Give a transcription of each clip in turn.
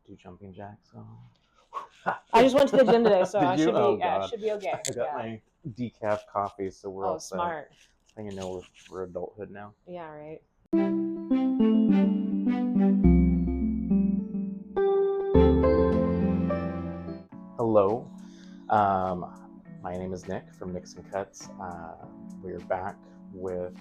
do jumping jacks. Oh. I just went to the gym today, so Did I you? should be. Oh, Yeah, God. it should be okay. I got my decaf coffee, so we're all smart. set. I know we're adulthood now. Yeah, right. Hello. My name is Nick from Nixon Cuts. We're back with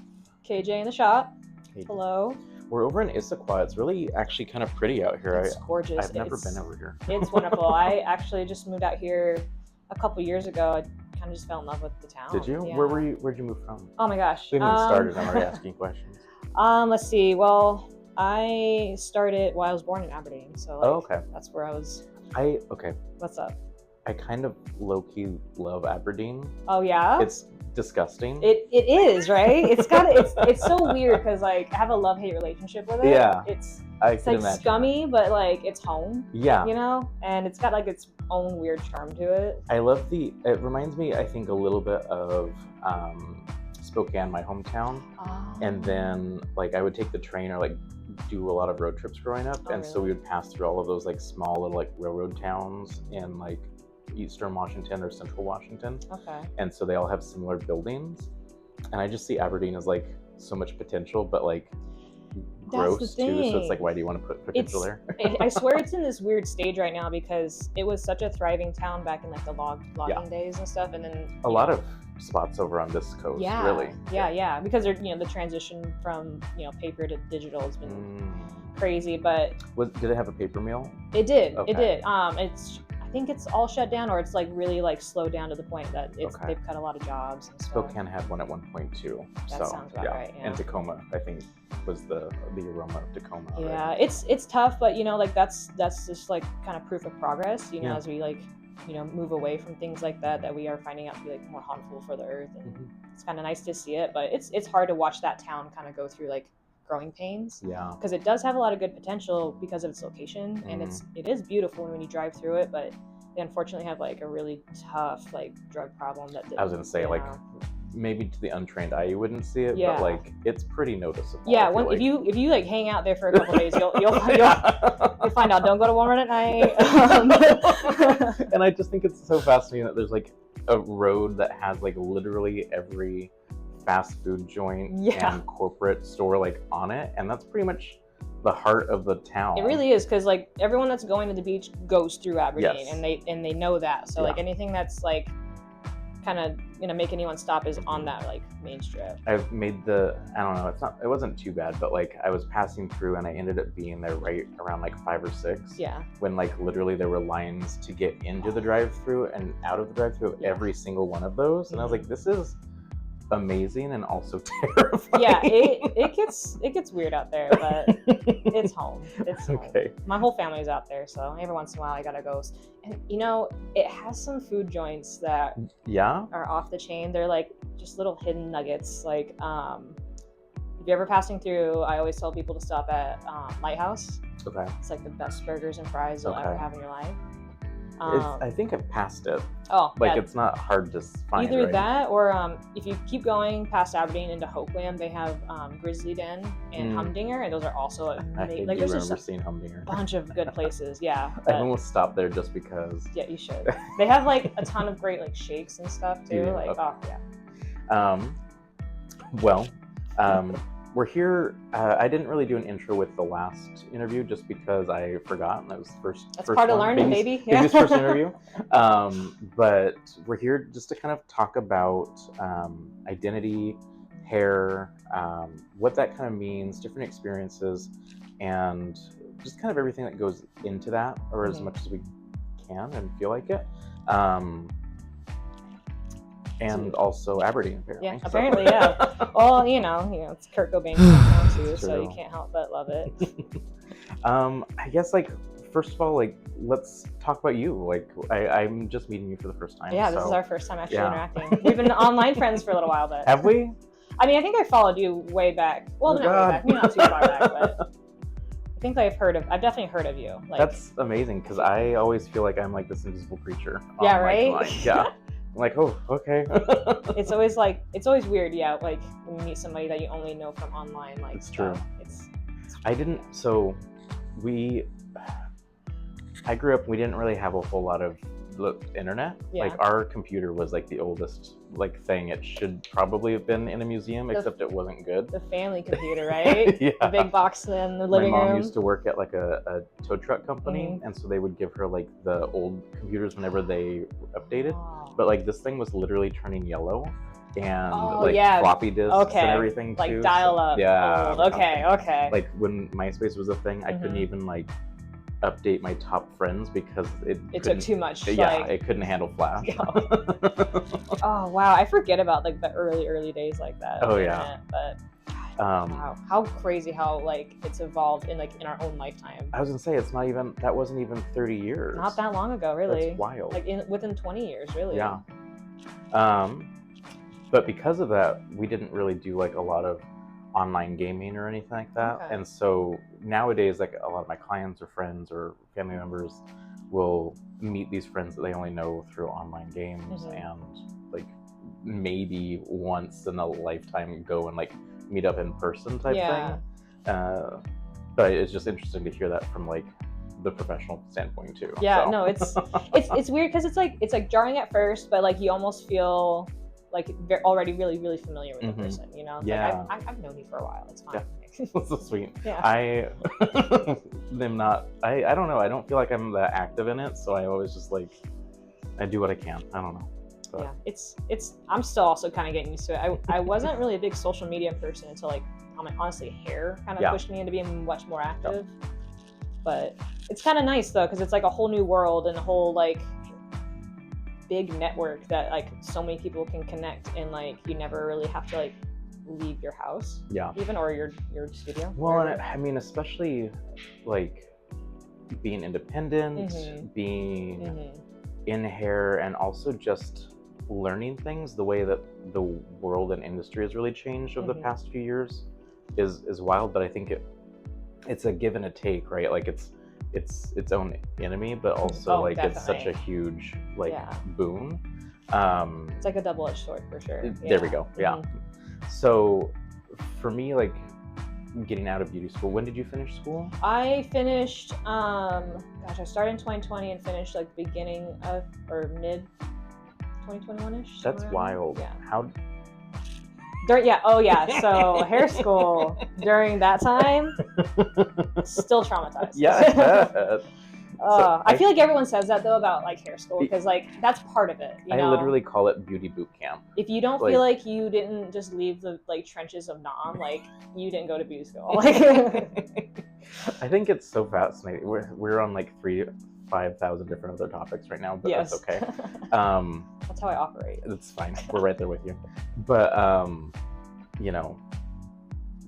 KJ in the shop. KJ. Hello. We're over in Issaquah. It's really actually kind of pretty out here. It's gorgeous. I've never been over here. It's wonderful. I actually just moved out here a couple years ago. I kind of just fell in love with the town. Did you? Yeah. Where'd you move from? Oh my gosh. We haven't even started. I'm already asking questions. Let's see. Well, I started. Well, I was born in Aberdeen, so okay. That's where I was. Okay. What's up? I kind of low-key love Aberdeen. Oh yeah. It's disgusting. It is, right? It's so weird because like I have a love-hate relationship with it. Yeah. It's like imagine scummy, but like it's home. Yeah. You know, and it's got like its own weird charm to it. I love it reminds me, I think, a little bit of Spokane, my hometown. Oh. And then like I would take the train or like do a lot of road trips growing up. And really? so we would pass through all of those like small little like railroad towns in like Eastern Washington or Central Washington. Okay. And so they all have similar buildings. And I just see Aberdeen as like so much potential, but like gross too. So it's like, why do you want to put potential there? I swear it's in this weird stage right now because it was such a thriving town back in like the logging days and stuff. And then a lot of spots over on this coast, really. Yeah. Because they're, the transition from, paper to digital has been crazy, but did it have a paper mill? It did. Okay. It did. I think it's all shut down, or it's like really like slowed down to the point that they've cut a lot of jobs and stuff. Spokane had one at one point too. That sounds about right. Yeah. And Tacoma, I think, was the aroma of Tacoma. Yeah, right? it's tough, but like that's just like kind of proof of progress. As we like move away from things like that we are finding out to be like more harmful for the earth, and it's kind of nice to see it. But it's hard to watch that town kind of go through like growing pains. Yeah. Because it does have a lot of good potential because of its location, and it is beautiful when you drive through it, but they unfortunately have like a really tough like drug problem that I was gonna say like maybe to the untrained eye you wouldn't see it, but like it's pretty noticeable. Yeah, if you like hang out there for a couple of days, you'll find out. Don't go to Walmart at night. And I just think it's so fascinating that there's like a road that has like literally every fast food joint and corporate store like on it, and that's pretty much the heart of the town. It really is, because like everyone that's going to the beach goes through Aberdeen, and they know that. So like anything that's like kind of gonna make anyone stop is on that like main strip. I've made it wasn't too bad, but like I was passing through and I ended up being there right around like 5 or 6. Yeah. When like literally there were lines to get into the drive-through and out of the drive-through of every single one of those, and I was like, this is amazing and also terrifying. Yeah, it gets weird out there, but it's home. It's home. Okay. My whole family's out there, so every once in a while I gotta go. And it has some food joints that are off the chain. They're like just little hidden nuggets. Like if you're ever passing through, I always tell people to stop at Lighthouse. Okay. It's like the best burgers and fries you'll ever have in your life. I think I've passed it. Oh, it's not hard to find. Either right? that, or if you keep going past Aberdeen into Hopeland, they have Grizzly Den and Humdinger, and those are also amazing. Like, there's just seeing Humdinger. A bunch of good places. Yeah, I almost stopped there just because. Yeah, you should. They have like a ton of great like shakes and stuff too. We're here. I didn't really do an intro with the last interview just because I forgot, and that was first. That's part of learning, baby. Baby's first interview. But we're here just to kind of talk about identity, hair, what that kind of means, different experiences, and just kind of everything that goes into that, or as much as we can and feel like it. And also Aberdeen, apparently. Yeah, apparently, yeah. Well, it's Kurt Cobain's hometown too, so you can't help but love it. I guess, like, first of all, like, let's talk about you. Like, I'm just meeting you for the first time. Yeah, this is our first time actually interacting. We've been online friends for a little while, but... Have we? I mean, I think I followed you way back. Well, not way back, maybe not too far back, but... I think I've definitely heard of you. Like, that's amazing, because I always feel like I'm like this invisible creature. Yeah, right? Yeah. I'm like, oh, okay. It's always weird, like when you meet somebody that you only know from online. Like, it's true. It's I didn't. So we I grew up, we didn't really have a whole lot of the internet. Yeah. Like our computer was like the oldest like thing. It should probably have been in a museum, except it wasn't good. The family computer, right? Yeah. The big box in the living room. My mom used to work at like a tow truck company, and so they would give her like the old computers whenever they updated. Oh. But like this thing was literally turning yellow. And floppy disks and everything too. Like dial up. Yeah. Old. Okay. Like when MySpace was a thing, I couldn't even like update my top friends because it took too much. Yeah, it couldn't handle Flash. Oh wow, I forget about like the early days like that. Oh yeah. But wow, how crazy how like it's evolved in our own lifetime. I was gonna say that wasn't even 30 years. Not that long ago, really. That's wild. Like within 20 years, really. Yeah. But because of that, we didn't really do like a lot of online gaming or anything like that. Okay. And so nowadays, like a lot of my clients or friends or family members will meet these friends that they only know through online games and like maybe once in a lifetime go and like meet up in person type thing. But it's just interesting to hear that from like the professional standpoint too. Yeah, so. No, it's weird because it's like jarring at first, but like you almost feel like they're already really, really familiar with the person, you know? Yeah. Like, I've known you for a while. It's fine. Yeah. That's so sweet. Yeah. I don't know. I don't feel like I'm that active in it. So I always just like, I do what I can. I don't know. But. Yeah. I'm still also kind of getting used to it. I wasn't really a big social media person until like, honestly, hair kind of pushed me into being much more active. Yep. But it's kind of nice though, because it's like a whole new world and a whole like, big network that like so many people can connect, and like you never really have to like leave your house even or your studio. Well, and I mean especially like being independent, being in hair, and also just learning things. The way that the world and industry has really changed over the past few years is wild, but I think it's a give and a take, right? Like it's its own enemy, but also like definitely. It's such a huge like boon. It's like a double-edged sword for sure. There we go. Yeah. So for me, like getting out of beauty school, when did you finish school? I finished I started in 2020 and finished like beginning of or mid 2021ish. That's wild. Yeah. How So hair school during that time, still traumatized. Yeah. I feel like everyone says that though about like hair school because like that's part of it. You know? I literally call it beauty boot camp. If you don't feel like you didn't just leave the like trenches of Nam, like you didn't go to beauty school. Like, I think it's so fascinating. We're on like 5,000 different other topics right now, but that's okay. That's how I operate. It's fine. We're right there with you. But you know,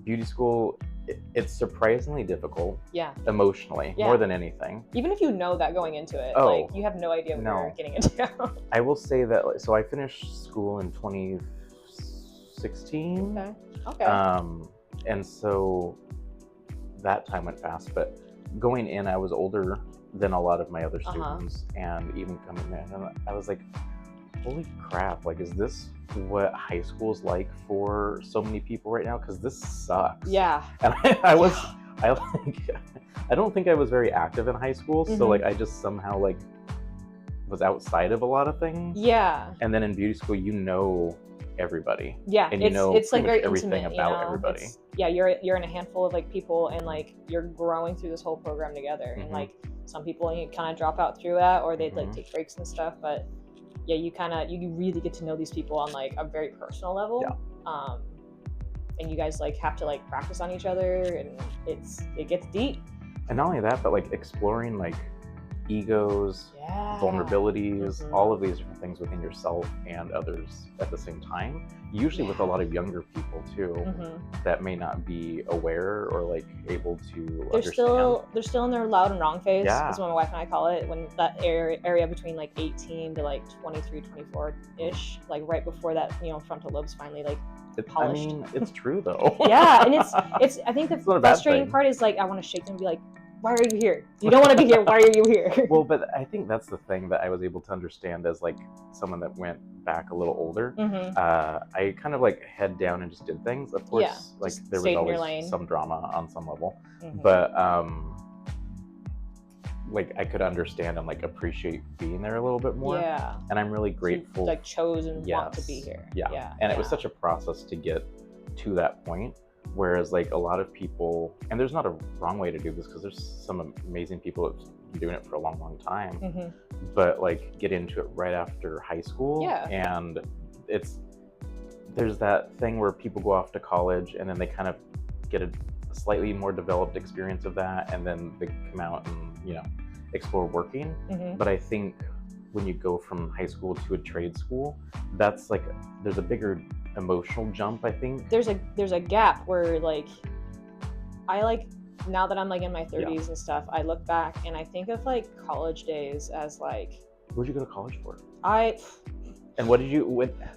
beauty school, it's surprisingly difficult. Yeah. Emotionally, more than anything. Even if you know that going into it, like you have no idea what you're getting into. I will say that. So I finished school in 2016. Okay. And so that time went fast, but going in, I was older than a lot of my other students, and even coming in, I was like, holy crap, like is this what high school is like for so many people right now? Because this sucks. Yeah. And I don't think I was very active in high school, so like I just somehow like was outside of a lot of things. Yeah. And then in beauty school, you know everybody. Yeah, and you know it's like very everything intimate, about everybody. You're in a handful of like people, and like you're growing through this whole program together. And like some people you kind of drop out through that, or they'd like take breaks and stuff. But yeah, you really get to know these people on like a very personal level. Yeah. And you guys like have to like practice on each other, and it gets deep. And not only that, but like exploring like egos, vulnerabilities, all of these different things within yourself and others at the same time. Usually with a lot of younger people too, that may not be aware or like able to understand. They're still in their loud and wrong phase. Is what my wife and I call it. When that area between like 18 to like 23, 24-ish, like right before that, frontal lobe's finally like polished. I mean, it's true though. Yeah, and it's I think the frustrating part is like I want to shake them and be like, why are you here? You don't want to be here. Why are you here? Well, but I think that's the thing that I was able to understand as like someone that went back a little older. I kind of like head down and just did things. Of course, like there was always some drama on some level, but like I could understand and like appreciate being there a little bit more. Yeah. And I'm really grateful. You, like, chose and want to be here. Yeah. And it was such a process to get to that point. Whereas like a lot of people, and there's not a wrong way to do this because there's some amazing people that have been doing it for a long time, but like get into it right after high school. And there's that thing where people go off to college and then they kind of get a slightly more developed experience of that, and then they come out and, you know, explore working. But I think when you go from high school to a trade school, that's like, there's a bigger emotional jump, I think. There's a gap where like, I like, now that I'm like in my 30s and stuff, I look back and I think of like college days as like... Where'd you go to college for? And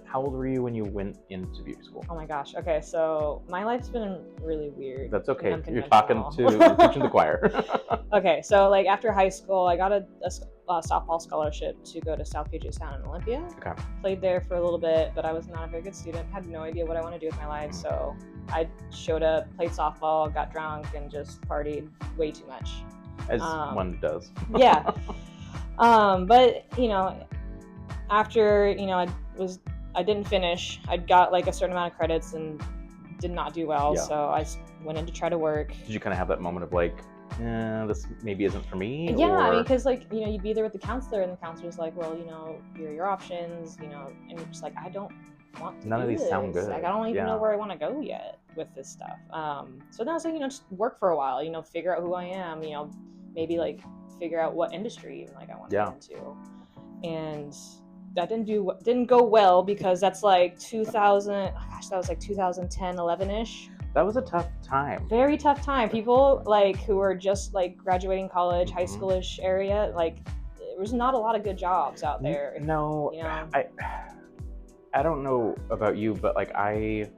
how old were you when you went into beauty school? Oh my gosh. Okay, so my life's been really weird. That's okay. You're talking to you're preaching the choir. Okay, so like after high school, I got a softball scholarship to go to South Puget Sound in Olympia. Okay. Played there for a little bit, but I was not a very good student. Had no idea what I want to do with my life, so I showed up, played softball, got drunk, and just partied way too much. As one does. Yeah. But you know, after, you know, I didn't finish. I got like a certain amount of credits and did not do well. So I went in to try to work. Did you kind of have that moment of like, this maybe isn't for me? Yeah, I mean, because like, you know, you'd be there with the counselor and the counselor's like, well, you know, here are your options, you know, and you're just like, I don't want to None of these sound good. Like, I don't even know where I want to go yet with this stuff. So then I was like, you know, just work for a while, you know, figure out who I am, you know, maybe like figure out what industry even like I want to get into. And that didn't go well because that's like 2000, gosh, that was like 2010, 11-ish. That was a tough time. Very tough time. People like who were just like graduating college, high schoolish area, like there was not a lot of good jobs out there. No, you know? I don't know about you, but like I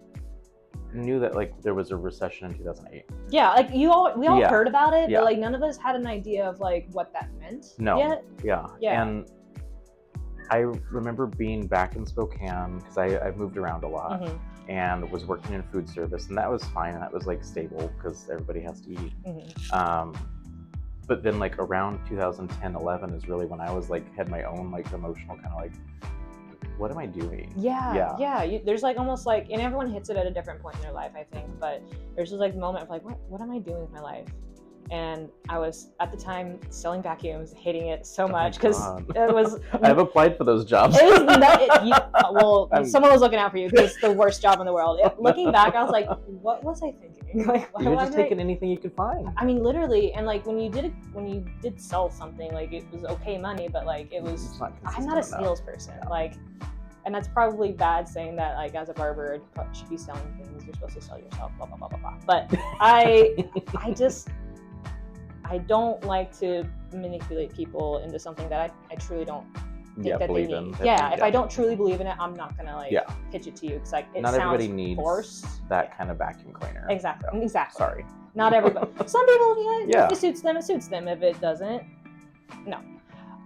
knew that like there was a recession in 2008. Yeah, like we all heard about it, but like none of us had an idea of like what that meant yet. Yeah. And I remember being back in Spokane because I moved around a lot and was working in food service, and that was fine. That was like stable because everybody has to eat. But then like around 2010, 11 is really when I was like had my own like emotional kind of like, what am I doing? There's like almost like, and everyone hits it at a different point in their life, I think, but there's just like moment of like, what am I doing with my life? And I was at the time selling vacuums, hating it so much because it was. I've applied for those jobs. Someone was looking out for you because it's the worst job in the world. Looking back, I was like, what was I thinking? Like, you were just taking anything you could find. I mean, literally, and like when you did sell something, like it was okay money, but like it was. I'm not a salesperson, like. And that's probably bad saying that, like, as a barber, you should be selling things. You're supposed to sell yourself, blah, blah, blah, blah, blah. But I don't like to manipulate people into something that I truly don't think that they need. If I don't truly believe in it, I'm not going to, like, pitch it to you. Because, like, it not sounds everybody needs forced. That kind of vacuum cleaner. Exactly. Sorry. Not everybody. Some people, if it suits them, it suits them. If it doesn't, no.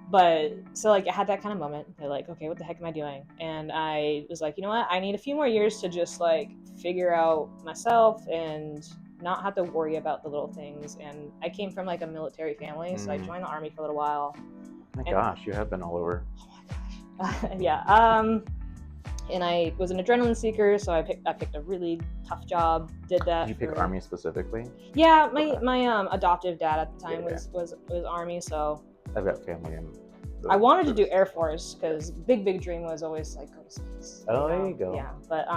But so like I had that kind of moment. They're like, okay, what the heck am I doing? And I was like, you know what? I need a few more years to just like figure out myself and not have to worry about the little things. And I came from like a military family, so I joined the Army for a little while. Oh my gosh, you have been all over. Oh my gosh. And I was an adrenaline seeker, so I picked a really tough job. Did that. Did you pick Army specifically? Yeah, my adoptive dad at the time was Army, so. I've got family in. I wanted to do Air Force because big dream was always like go to space. Oh, there you go. Yeah, but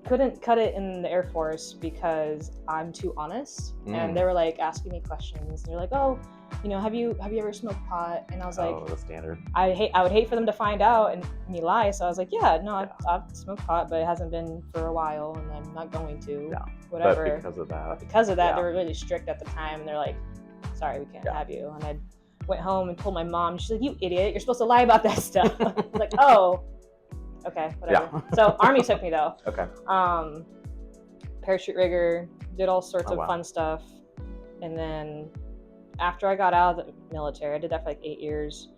couldn't cut it in the Air Force because I'm too honest. And they were like asking me questions. They're like, oh, you know, have you ever smoked pot? And I was like, oh, the standard. I would hate for them to find out and me lie. So I was like, yeah, no, I've smoked pot, but it hasn't been for a while, and I'm not going to. Yeah. Whatever. But because of that, they were really strict at the time, and they're like, sorry, we can't have you. And I went home and told my mom. She's like, you idiot, you're supposed to lie about that stuff. I was like, oh, okay, whatever. Yeah. So Army took me though. Okay. Parachute rigger, did all sorts of fun stuff. And then after I got out of the military, I did that for like 8 years.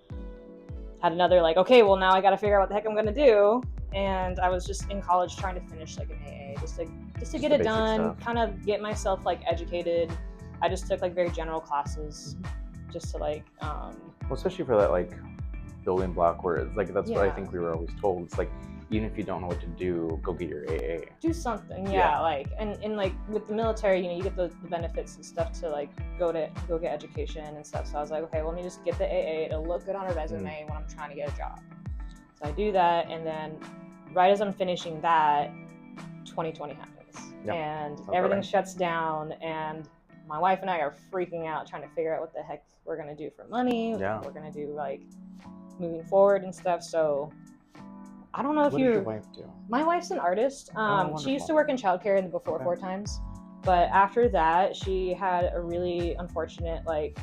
Had another like, okay, well now I got to figure out what the heck I'm going to do. And I was just in college trying to finish like an AA, just to get it done, kind of get myself like educated. I just took like very general classes just to like well, especially for that like building block where it's like that's what I think we were always told. It's like even if you don't know what to do, go get your AA. Do something, like and like with the military, you know, you get the benefits and stuff to like go get education and stuff. So I was like, okay, well, let me just get the AA. It'll look good on a resume when I'm trying to get a job. So I do that, and then right as I'm finishing that, 2020 happens, and everything shuts down, and my wife and I are freaking out trying to figure out what the heck we're gonna do for money, what we're gonna do like moving forward and stuff. So I don't know if what does your wife do? My wife's an artist. She used to work in childcare in the before 4 times, but after that, she had a really unfortunate like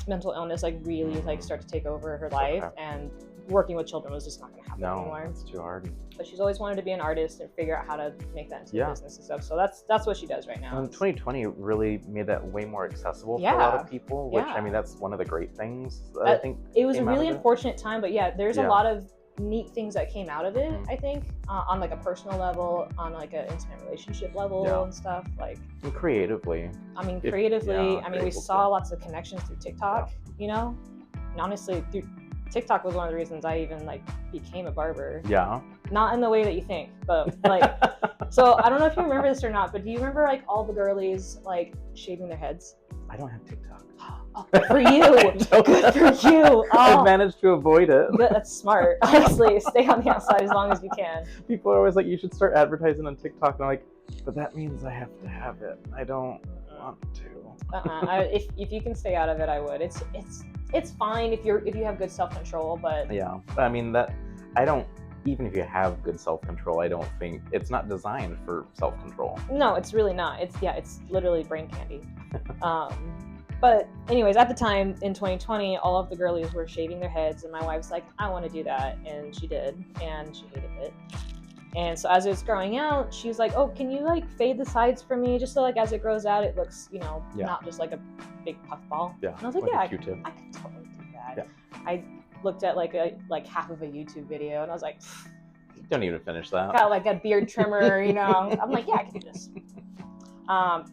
mental illness, like really like start to take over her life, and working with children was just not going to happen anymore. It's too hard. But she's always wanted to be an artist and figure out how to make that into a business and stuff. So that's what she does right now. And 2020 really made that way more accessible for a lot of people, which I mean, that's one of the great things that I think it was a really unfortunate time, but there's a lot of neat things that came out of it, I think, on like a personal level, on like an intimate relationship level and stuff, like, and creatively. I mean, we saw lots of connections through TikTok, you know, and honestly, TikTok was one of the reasons I even like became a barber. Not in the way that you think, but like, so I don't know if you remember this or not, but do you remember like all the girlies like shaving their heads? I don't have TikTok. Oh, good for you. Good for you. Oh, I've managed to avoid it. That's smart. Honestly, stay on the outside as long as you can. People are always like, you should start advertising on TikTok. And I'm like, but that means I have to have it. I don't want to. If you can stay out of it, I would. It's fine if you have good self-control, but I mean that I don't. Even if you have good self-control, I don't think it's not designed for self-control. No, it's really not. It's literally brain candy. But anyways, at the time in 2020, all of the girlies were shaving their heads, and my wife's like, I want to do that, and she did, and she hated it. And so as it was growing out, she was like, oh, can you like fade the sides for me, just so like as it grows out, it looks, you know, not just like a big puffball. And I was like, I can totally do that. I looked at like half of a YouTube video, and I was like, don't even finish that. Got like a beard trimmer, you know. I'm like, I can do this.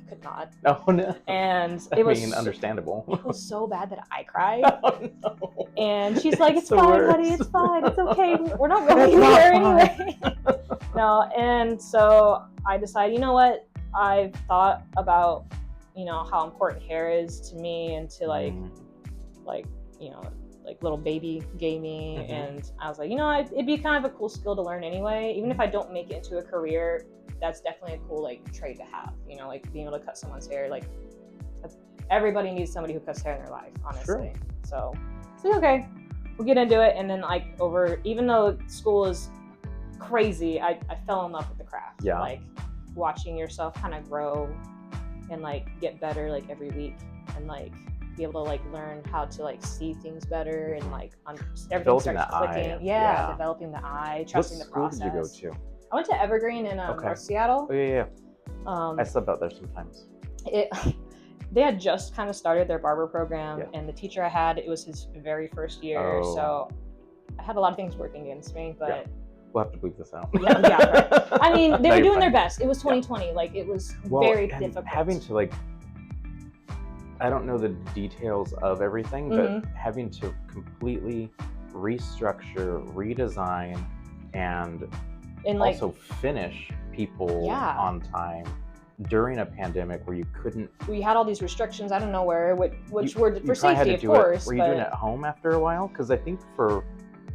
Could not. Oh no. And it was understandable. It was so bad that I cried. Oh no. And she's like, it's fine, honey, it's fine, it's okay. We're not going anywhere anyway. No, and so I decided, you know what? I've thought about, you know, how important hair is to me, and to like you know, like little baby gave me, and I was like, you know, it'd be kind of a cool skill to learn anyway. Even if I don't make it into a career, that's definitely a cool like trait to have, you know, like being able to cut someone's hair. Like everybody needs somebody who cuts hair in their life, honestly. So okay, we'll get into it. And then like even though school is crazy, I fell in love with the craft. Like watching yourself kind of grow and like get better like every week, and like be able to like learn how to like see things better, and like everything starts clicking. Developing the eye, trusting the process. What school did you go to? I went to Evergreen in North Seattle. Oh yeah. I slept out there sometimes. They had just kind of started their barber program, and the teacher I had, it was his very first year, so I had a lot of things working against me, but we'll have to bleep this out. Right. I mean, they were doing their best. It was 2020, like it was very difficult. Having to like, I don't know the details of everything, but having to completely restructure, redesign, and like, also finish people on time during a pandemic where you couldn't. We had all these restrictions out of nowhere, which were for safety, of course. Were you doing it at home after a while? Because I think for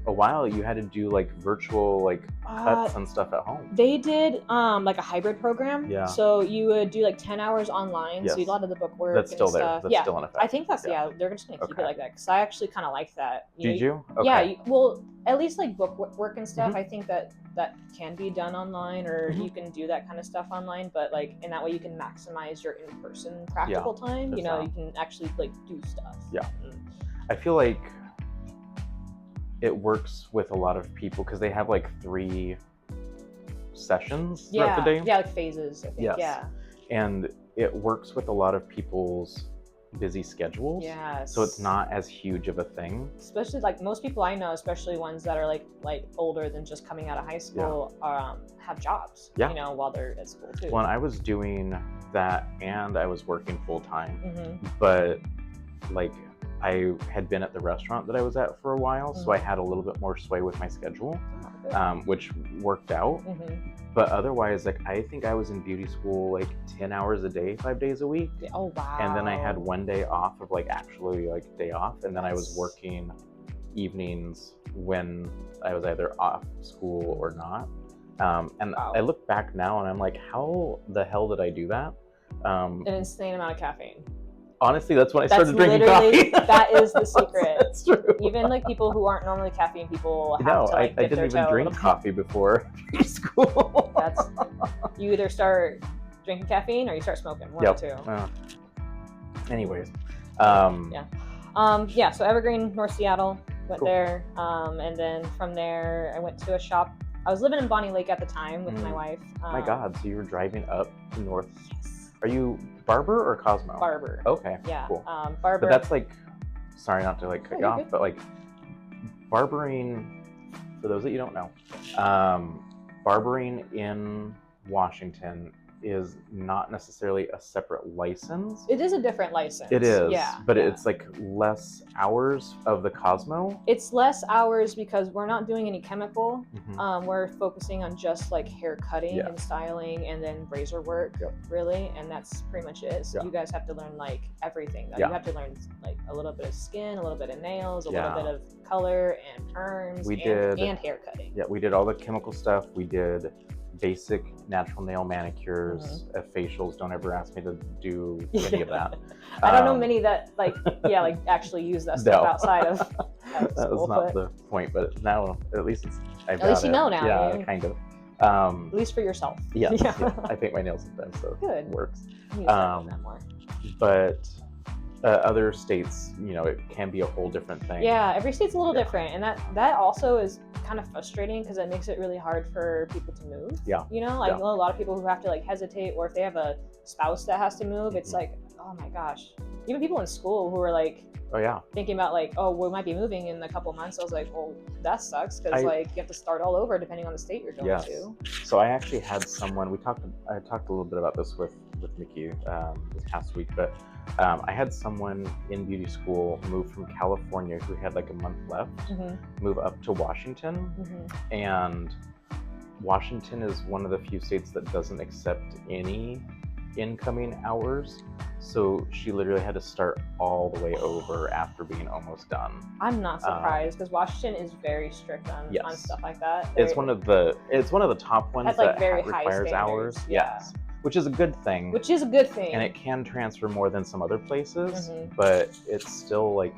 a while you had to do like virtual like cuts and stuff at home. They did like a hybrid program. So you would do like 10 hours online. So you did a lot of the book work. That's still and stuff. That's still in effect. I think that's they're just gonna keep it like that, because I actually kind of like that. Did you? Okay. Yeah. Well, at least like book work and stuff. I think that can be done online, or you can do that kind of stuff online. But like in that way, you can maximize your in-person practical time. You know, you can actually like do stuff. I feel like it works with a lot of people because they have like 3 sessions throughout the day. Yeah, like phases, I think. And it works with a lot of people's busy schedules. Yes. So it's not as huge of a thing. Especially like most people I know, especially ones that are like older than just coming out of high school, have jobs. Yeah. You know, while they're at school too. Well, I was doing that and I was working full time, Mm-hmm. but like I had been at the restaurant that I was at for a while, so I had a little bit more sway with my schedule, which worked out. Mm-hmm. But otherwise, like I think I was in beauty school like 10 hours a day, 5 days a week. Oh wow! And then I had one day off of like actually like day off, and then I was working evenings when I was either off school or not. And I look back now and I'm like, how the hell did I do that? An insane amount of caffeine. Honestly, that's when I started drinking coffee. That is the secret. That's true. Even like people who aren't normally caffeine people have to like I didn't even drink coffee before school. You either start drinking caffeine or you start smoking. One or two. Anyways. So Evergreen, North Seattle, went there. And then from there I went to a shop. I was living in Bonnie Lake at the time with my wife. My God, so you were driving up to North. Yes. Are you Barber or Cosmo? Barber. Okay. Yeah. Cool. Barber. But that's like, sorry not to like cut you off, but like barbering, for those that you don't know, barbering in Washington is not necessarily a separate license. It is a different license. It is, but yeah. It's like less hours of the Cosmo. It's less hours because we're not doing any chemical. We're focusing on just like hair cutting and styling and then razor work, really, and that's pretty much it. So you guys have to learn like everything. You have to learn like a little bit of skin, a little bit of nails, a little bit of color and perms and hair cutting. Yeah, we did all the chemical stuff. We did basic natural nail manicures, facials. Don't ever ask me to do any of that. I don't know many that like actually use that stuff outside of that was not the point, but now at least it's at least you know now. Yeah, kind of. At least for yourself. Yeah. I paint my nails sometimes, so it works. That more. But other states, you know, it can be a whole different thing. Yeah, every state's a little different, and that also is kind of frustrating because it makes it really hard for people to move. Yeah, you know, like a lot of people who have to like hesitate, or if they have a spouse that has to move, it's like, oh my gosh. Even people in school who are like, thinking about like, oh, we might be moving in a couple months. I was like, well, that sucks because like you have to start all over depending on the state you're going to. So I actually had someone. I talked a little bit about this with Nikki this past week, but I had someone in beauty school move from California who had like a month left, move up to Washington, and Washington is one of the few states that doesn't accept any incoming hours. So she literally had to start all the way over after being almost done. I'm not surprised because Washington is very strict on stuff like that. It's one of the top ones that very requires hours. Yes. Which is a good thing. And it can transfer more than some other places, but it's still like,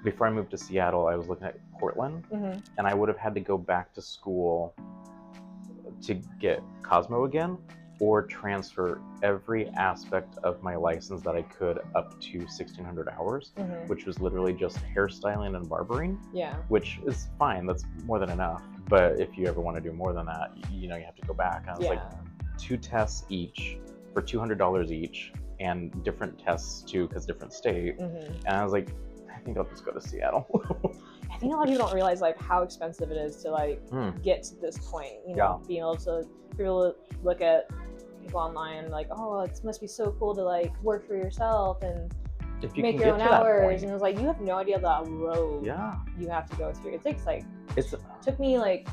before I moved to Seattle, I was looking at Portland, and I would have had to go back to school to get Cosmo again, or transfer every aspect of my license that I could up to 1,600 hours, which was literally just hairstyling and barbering. Yeah. Which is fine, that's more than enough. But if you ever want to do more than that, you know, you have to go back. And I was like, 2 tests each for $200 each, and different tests too, because different state. And I was like, I think I'll just go to Seattle. I think a lot of people don't realize like how expensive it is to like get to this point. You know, being able to people look at people online like, oh, it must be so cool to like work for yourself and make your own hours. And it was like, you have no idea the road you have to go through. It takes like took me like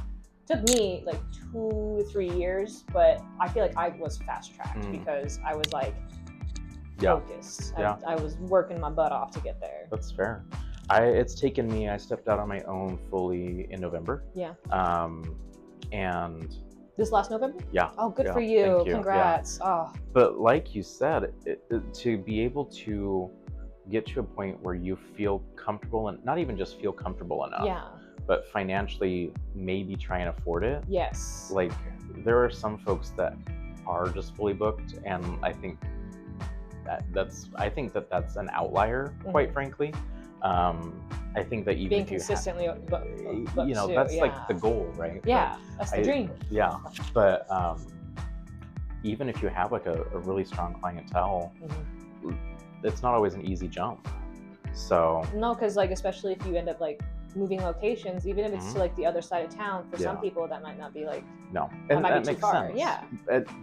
2 to 3 years, but I feel like I was fast tracked because I was like focused. I was working my butt off to get there. That's fair. It's taken me, I stepped out on my own fully in November. Yeah. And this last November? Yeah. Oh, good for you. Thank you. Congrats. Yeah. Oh. But like you said, to be able to get to a point where you feel comfortable, and not even just feel comfortable enough, but financially maybe try and afford it. Yes. Like there are some folks that are just fully booked, and I think that's an outlier, quite frankly. I think that even being consistently booked, you know, too, that's like the goal, right? Yeah, that's the dream. Yeah, but even if you have like a really strong clientele, it's not always an easy jump. So no, because like especially if you end up like moving locations, even if it's to like the other side of town, for some people that might not be like and that be too makes far. sense. Yeah.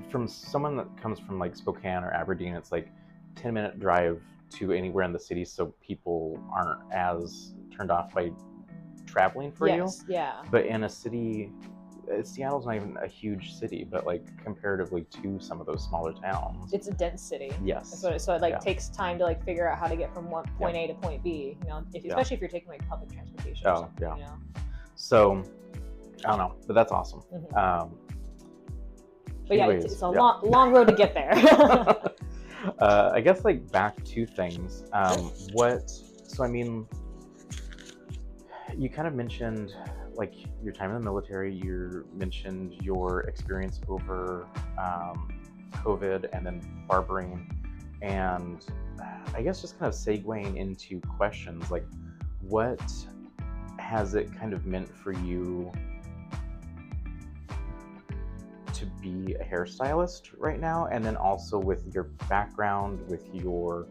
From someone that comes from like Spokane or Aberdeen, it's like 10-minute drive to anywhere in the city, so people aren't as turned off by traveling for you. Yeah. But in a city, Seattle's not even a huge city, but like comparatively to some of those smaller towns, it's a dense city. Yes. So it like takes time to like figure out how to get from one point A to point B. You know, especially if you're taking like public transportation. Or something, you know? So I don't know, but that's awesome. But anyways, it's a long road to get there. I guess like back to things. So I mean, you kind of mentioned like your time in the military. You mentioned your experience over COVID and then barbering, and I guess just kind of segueing into questions like, what has it kind of meant for you to be a hairstylist right now, and then also with your background, with your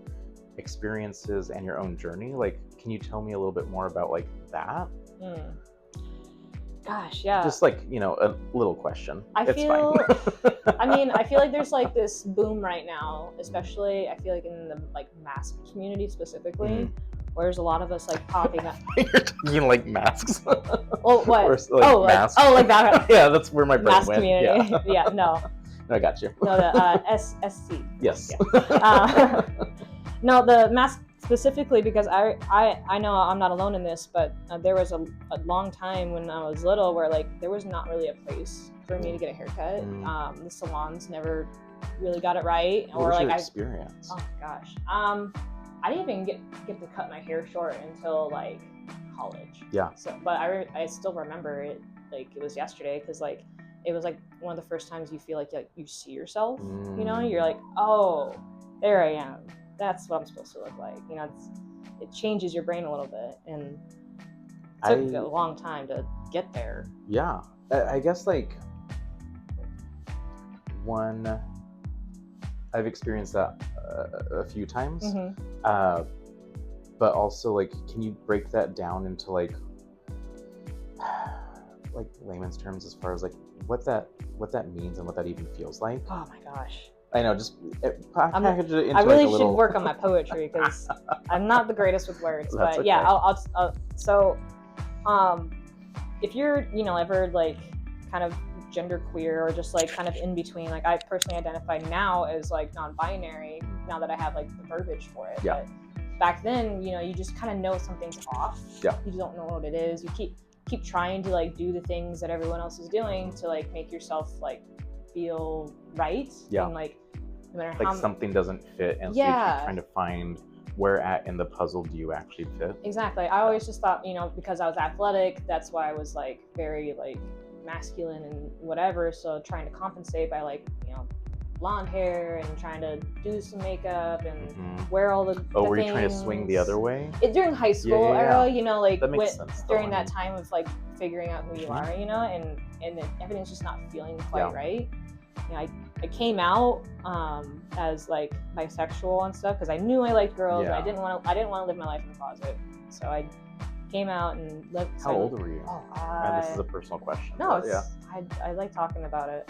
experiences and your own journey? Like, can you tell me a little bit more about like that? Gosh, yeah. Just like, you know, a little question. It's fine. I mean, I feel like there's like this boom right now, especially I feel like in the like mask community specifically, where there's a lot of us like popping up. You're talking like masks. Oh, what? Or, like, masks. Like that. Yeah, that's where my brain mask went. Community. Yeah, no. I got you. No, the SSC. Yes. Yeah. No, the mask specifically, because I know I'm not alone in this, but there was a long time when I was little where like there was not really a place for me to get a haircut. The salons never really got it right. What was your experience? Oh gosh. I didn't even get to cut my hair short until like college. Yeah. So, but I still remember it like it was yesterday, because like it was like one of the first times you feel like you see yourself. You know, you're like, oh, there I am. That's what I'm supposed to look like. You know, it changes your brain a little bit, and it took a long time to get there. Yeah, I guess like I've experienced that a few times, but also like, can you break that down into like layman's terms as far as like what that means and what that even feels like? Oh my gosh. I know, just package it into I really like a little... should work on my poetry, because I'm not the greatest with words. But okay. Yeah, I'll so if you're, you know, ever like kind of genderqueer or just like kind of in between, like I personally identify now as like non-binary now that I have like the verbiage for it. Yeah. But back then, you know, you just kind of know something's off. Yeah. You don't know what it is. You keep trying to like do the things that everyone else is doing to like make yourself like feel right. Yeah. And like no matter like how something doesn't fit, and so you keep trying to find where at in the puzzle do you actually fit. Exactly. I always just thought, you know, because I was athletic, that's why I was like very like masculine and whatever. So trying to compensate by like, you know, blonde hair and trying to do some makeup and wear all the were things. You trying to swing the other way? During high school era, you know, like that makes sense, during that time of like figuring out who you are, you know, and everything's just not feeling quite right. You know, I came out as like bisexual and stuff because I knew I liked girls, and I didn't want to live my life in the closet. So I came out and lived. How old were you? Oh, this is a personal question. No, I like talking about it.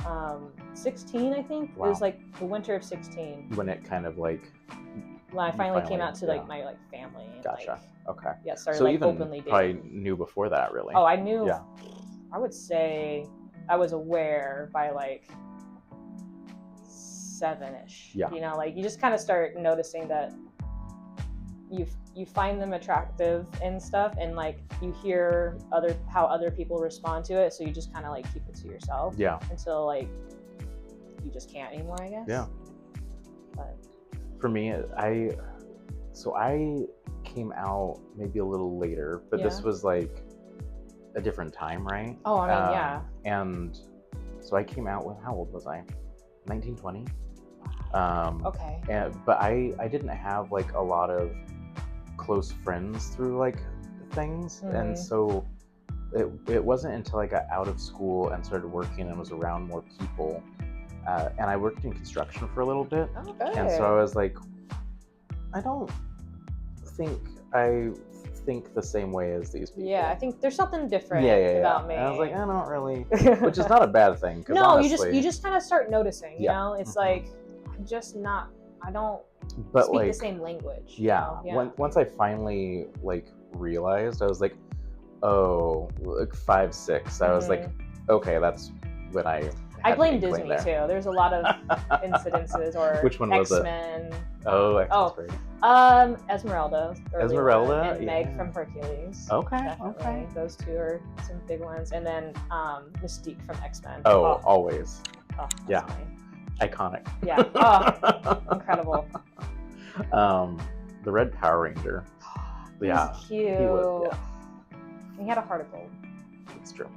16, I think. Wow. It was like the winter of 16. When it kind of like. When I finally came out to like my like family. And, gotcha. Like, okay. Yeah, started so like even openly dating. Probably knew before that, really. Oh, I knew. Yeah. I would say I was aware by like 7-ish. Yeah. You know, like you just kind of start noticing that you find them attractive and stuff, and like you hear how other people respond to it, so you just kind of like keep it to yourself. Yeah. Until like you just can't anymore, I guess. Yeah. But for me, I came out maybe a little later, but this was like a different time, right? Oh, I mean, yeah. And so I came out when, how old was I? 19, 20. Okay. But I didn't have like a lot of close friends through like things, and so it wasn't until I got out of school and started working and was around more people, and I worked in construction for a little bit. Okay. And so I was like, I don't think I think the same way as these people. Yeah, I think there's something different about me. And I was like, I don't really, which is not a bad thing. No, honestly, you just kind of start noticing, you know? It's like, I'm just not, I don't speak the same language. Yeah. You know? Once I finally like realized, I was like, oh, like 5, 6. I was like, okay, that's when I blame Disney too. There's a lot of incidences, or which one was X-Men. Oh, X-Men's great. Esmeralda and Meg from Hercules. Okay, definitely. okay. Those two are some big ones, and then Mystique from X-Men. Always. Yeah, iconic. Yeah, incredible. The Red Power Ranger. He's cute. He was, he had a heart of gold. It's true.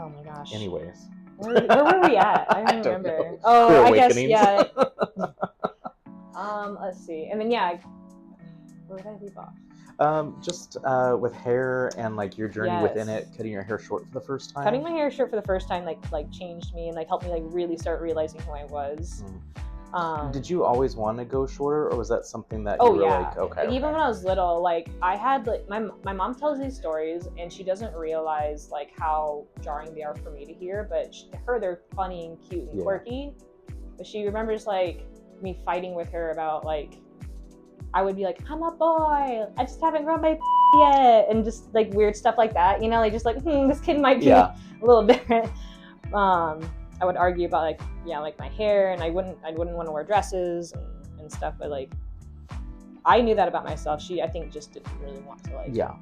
Oh my gosh. Anyways. Where were we at? I don't remember. Know. Oh, I guess, yeah. Let's see. And then, where did I leave off? Just with hair and like your journey within it, cutting your hair short for the first time. Cutting my hair short for the first time like changed me and like helped me like really start realizing who I was. Did you always want to go shorter, or was that something that you were like, okay? Like, even when I was little, like I had like my mom tells these stories and she doesn't realize like how jarring they are for me to hear, but to her they're funny and cute and quirky. But she remembers like me fighting with her about like, I would be like, I'm a boy, I just haven't grown my yet, and just like weird stuff like that, you know, like just like this kid might be a little different. I would argue about like my hair, and I wouldn't want to wear dresses and stuff, but like I knew that about myself. She, I think, just didn't really want to like. Yeah,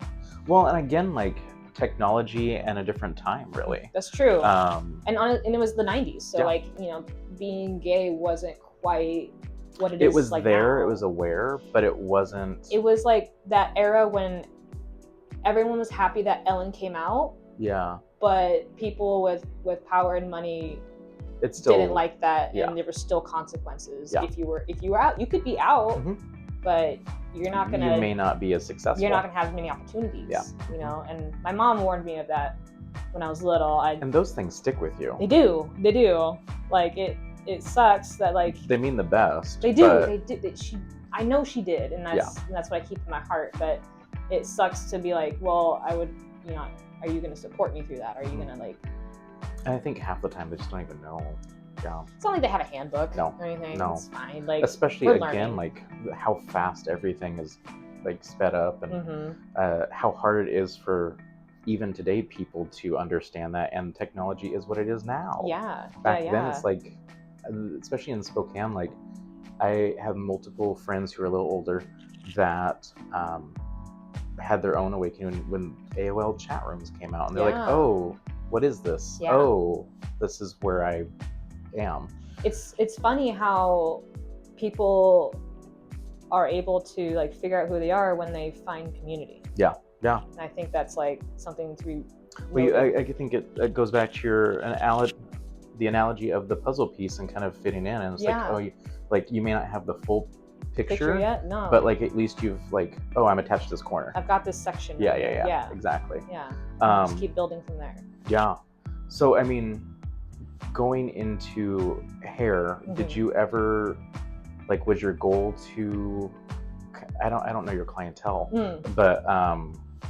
well, and again, like technology and a different time, really. That's true. And it was the 90s, so like, you know, being gay wasn't quite what it is. It was like there, now. It was aware, but it wasn't. It was like that era when everyone was happy that Ellen came out. Yeah. But people with power and money didn't like that, and there were still consequences. If you were out, you could be out, but you're not gonna. You may not be as successful. You're not gonna have as many opportunities. Yeah. You know, and my mom warned me of that when I was little. And those things stick with you. They do. Like it sucks that like. They mean the best. They do. They did. I know she did, and that's what I keep in my heart. But it sucks to be like, well, I would, you know. Are you going to support me through that? Are you going to like... And I think half the time they just don't even know. Yeah. It's not like they have a handbook or anything. No. It's fine. Like, especially again, learning. Like how fast everything is like sped up, and how hard it is for even today people to understand that, and technology is what it is now. Yeah. Back then it's like, especially in Spokane, like I have multiple friends who are a little older that had their own awakening when AOL chat rooms came out, and they're like, oh, what is this? Oh, this is where I am. It's funny how people are able to like figure out who they are when they find community. Yeah. And I think that's like something to be. Well, I think it goes back to the analogy of the puzzle piece and kind of fitting in, and it's like, you may not have the full picture yet, no, but like at least you've like, oh, I'm attached to this corner. I've got this section. Yeah, exactly. Yeah. Just keep building from there. Yeah. So I mean, going into hair, did you ever like, was your goal to, I don't know your clientele, but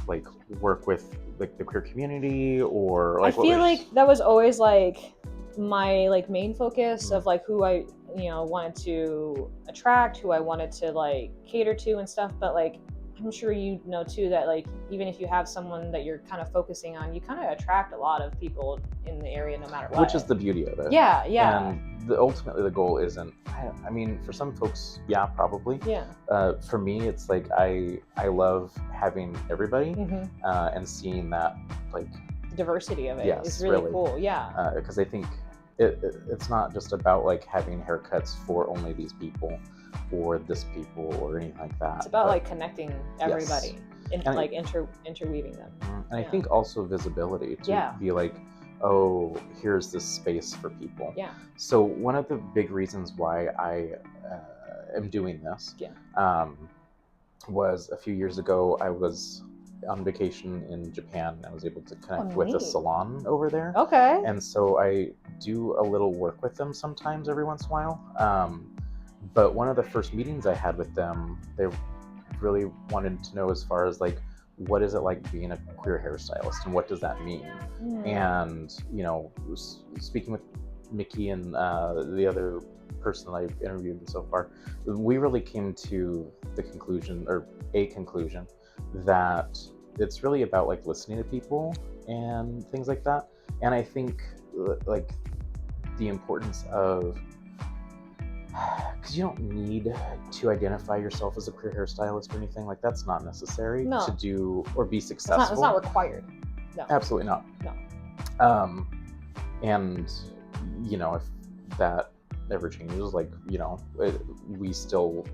like work with like the queer community, or like, I feel like that was always like my like main focus of like who I wanted to attract, who I wanted to like cater to and stuff. But like, I'm sure you know too that like, even if you have someone that you're kind of focusing on, you kind of attract a lot of people in the area no matter what. Which is the beauty of it. Yeah. And ultimately the goal isn't, I mean, for some folks, probably. Yeah. For me, it's like I love having everybody and seeing that like the diversity of it is really cool. Yeah. Because I think it's not just about like having haircuts for only these people or this people or anything like that. It's about like connecting everybody and like interweaving them. And I think also visibility to be like, oh, here's this space for people. Yeah. So one of the big reasons why I am doing this was a few years ago. I was on vacation in Japan. I was able to connect with a salon over there. Okay. And so I do a little work with them sometimes every once in a while. But one of the first meetings I had with them, they really wanted to know as far as like, what is it like being a queer hairstylist and what does that mean? And, you know, speaking with Mickey and the other person that I've interviewed so far, we really came to the conclusion, or a conclusion, that it's really about like listening to people and things like that. And I think like the importance of, because you don't need to identify yourself as a queer hairstylist or anything, like that's not necessary to do or be successful. It's not required. No. Absolutely not. No. And you know, if that ever changes, like, you know, we still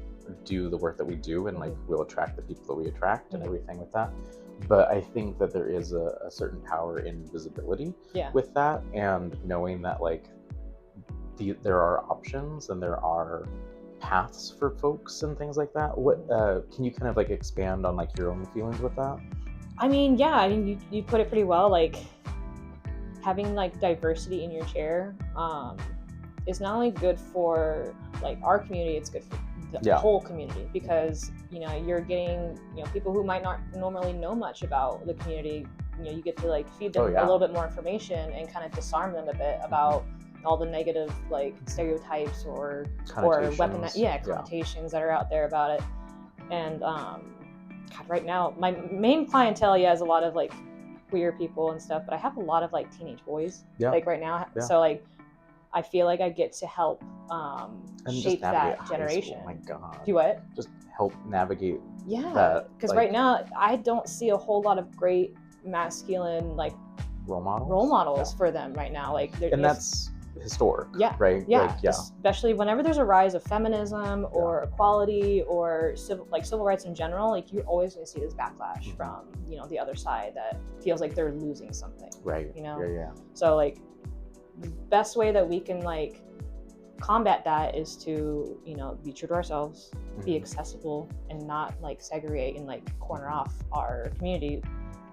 do the work that we do, and like we'll attract the people that we attract and everything with that. But I think that there is a certain power in visibility with that, and knowing that like there are options and there are paths for folks and things like that. What can you kind of like expand on like your own feelings with that? I mean, yeah, I mean, you put it pretty well. Like having like diversity in your chair is not only good for like our community, it's good for the whole community, because you know you're getting, you know, people who might not normally know much about the community. You know, you get to like feed them a little bit more information and kind of disarm them a bit about all the negative like stereotypes or connotations that are out there about it. And God, right now my main clientele is a lot of like queer people and stuff, but I have a lot of like teenage boys like right now. So like I feel like I get to help shape that generation. Oh my God. Do what? Just help navigate. Yeah, because like, right now I don't see a whole lot of great masculine like role models for them right now. Like, and that's historic. Right. Like, especially whenever there's a rise of feminism or equality or civil rights in general. Like, you're always going to see this backlash from, you know, the other side that feels like they're losing something. Right. You know. Yeah. So like, the best way that we can like combat that is to, you know, be true to ourselves, be accessible, and not like segregate and like corner off our community.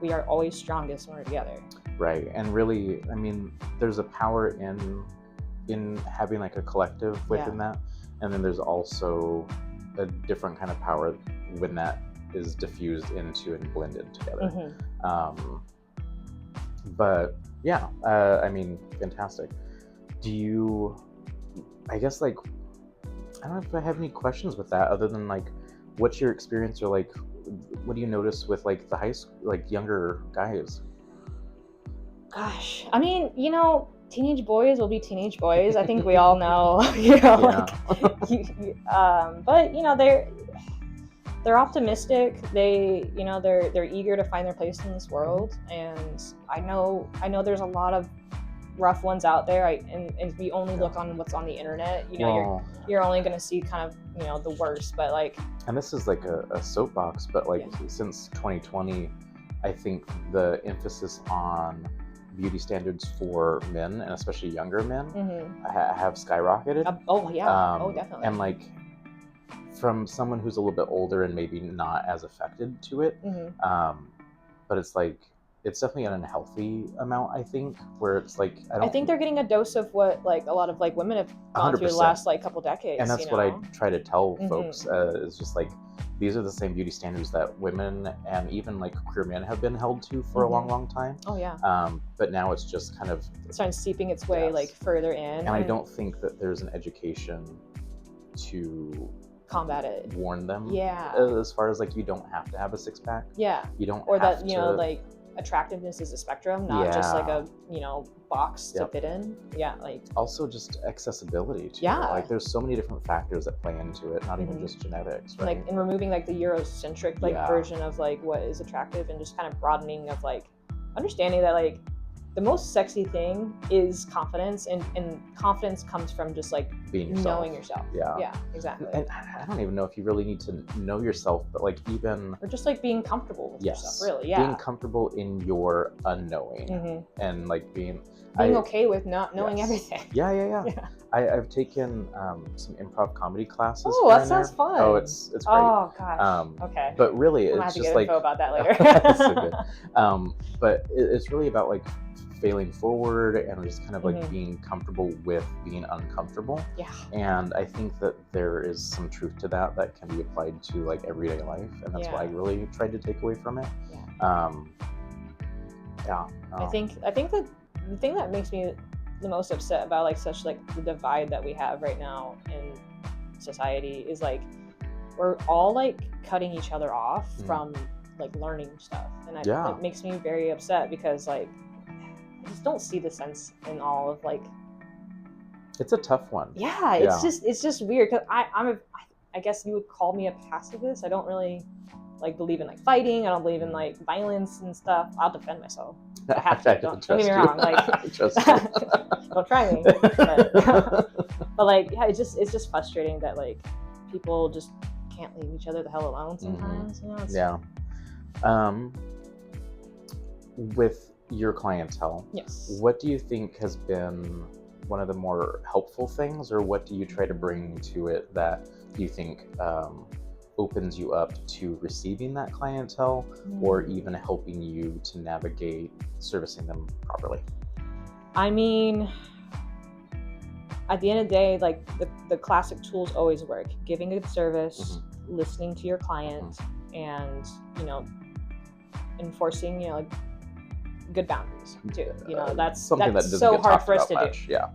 We are always strongest when we're together. Right. And really, I mean, there's a power in having like a collective within that, and then there's also a different kind of power when that is diffused into and blended together. But yeah, I mean, fantastic. Do you, I guess, like, I don't know if I have any questions with that other than like, what's your experience, or like, what do you notice with like the high school, like younger guys? Gosh, I mean, you know, teenage boys will be teenage boys. I think we all know, you know, but you know, they're optimistic. They, you know, they're eager to find their place in this world. And I know there's a lot of rough ones out there. And we only look on what's on the internet. You know, you're only going to see kind of, you know, the worst. But like, and this is like a soapbox, but like since 2020, I think the emphasis on beauty standards for men, and especially younger men, have skyrocketed. Definitely. And like, from someone who's a little bit older and maybe not as affected to it, but it's like, it's definitely an unhealthy amount, I think, where it's like, I think they're getting a dose of what like a lot of like women have gone 100%. Through the last like couple decades. And that's what I try to tell folks, is just like, these are the same beauty standards that women and even like queer men have been held to for a long time. But now it's just kind of starting seeping its way like further in. And I don't think that there's an education to combat it, warn them. As far as like, you don't have to have a six-pack. You don't or have that, you know, like attractiveness is a spectrum, not just like a, you know, box to fit in. Like also just accessibility too. Like there's so many different factors that play into it, not even just genetics, right? Like, in removing like the Eurocentric like version of like what is attractive, and just kind of broadening of like understanding that like the most sexy thing is confidence, and confidence comes from just like knowing yourself. Exactly. And I don't even know if you really need to know yourself, but like even, or just like being comfortable with yourself, really. Being comfortable in your unknowing, and like being okay with not knowing everything. I've taken some improv comedy classes. Oh, that sounds fun. Oh, it's great. Oh gosh. Okay. But really, it's have to just get like info about that later. so good. But it's really about like failing forward and just kind of like being comfortable with being uncomfortable. Yeah. And I think that there is some truth to that can be applied to like everyday life, and that's what I really tried to take away from it. I think that the thing that makes me the most upset about like such like the divide that we have right now in society is like we're all like cutting each other off from like learning stuff, and it makes me very upset because like I just don't see the sense in all of like. It's a tough one. Yeah, it's just weird because I guess you would call me a pacifist. I don't really like believe in like fighting. I don't believe in like violence and stuff. I'll defend myself. I have to. Don't get me wrong. Like, don't try me. But like, yeah, it's just frustrating that like people just can't leave each other the hell alone sometimes. You know, with your clientele, yes. What do you think has been one of the more helpful things, or what do you try to bring to it that you think opens you up to receiving that clientele, or even helping you to navigate servicing them properly? I mean, at the end of the day, like the classic tools always work. Giving good service, listening to your client, and, you know, enforcing, you know, like, good boundaries too. You know, that's something that's that so hard for us to much. do. Yeah.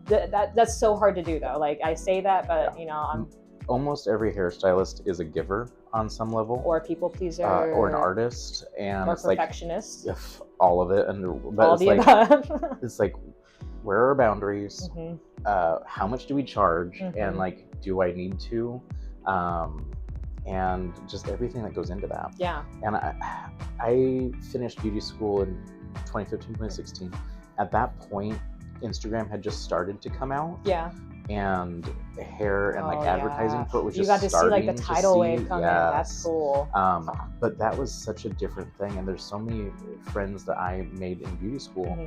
That's so hard to do though. Like I say that, but you know, I'm almost every hairstylist is a giver on some level, or a people pleaser, or an artist, and or it's perfectionist. Like all of it, and all it's the like above. it's like, where are our boundaries? How much do we charge? And like, do I need to? And just everything that goes into that. Yeah. And I finished beauty school in 2015, 2016. At that point, Instagram had just started to come out. Yeah. And hair and like advertising for it was just starting. You got to see like the tidal wave come in. That's cool. But that was such a different thing. And there's so many friends that I made in beauty school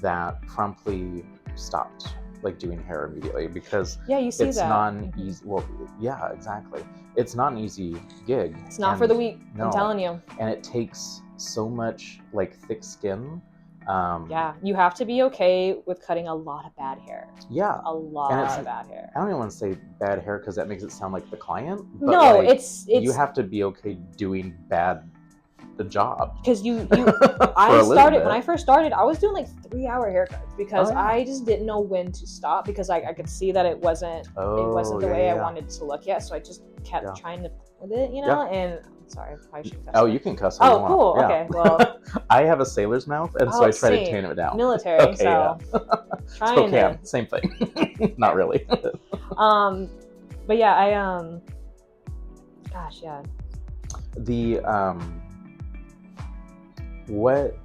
that promptly stopped like doing hair immediately because you see it's that. non-easy. Well, yeah, exactly. It's not an easy gig. It's not for the weak. No. I'm telling you. And it takes so much like thick skin. You have to be okay with cutting a lot of bad hair. Yeah, a lot of bad hair. I don't even want to say bad hair because that makes it sound like the client. But no, like, it's you have to be okay doing the job. Because when I first started, I was doing like 3-hour haircuts because I just didn't know when to stop because I could see that it wasn't the way I wanted to look yet, so I just kept trying to with it, you know. And sorry, I should cuss. Oh, you can cuss. Oh, cool. Yeah. Okay, well, I have a sailor's mouth, and so I try to tone it down. Military, okay, so Spokane, same thing. Not really. But yeah, gosh, yeah. The what?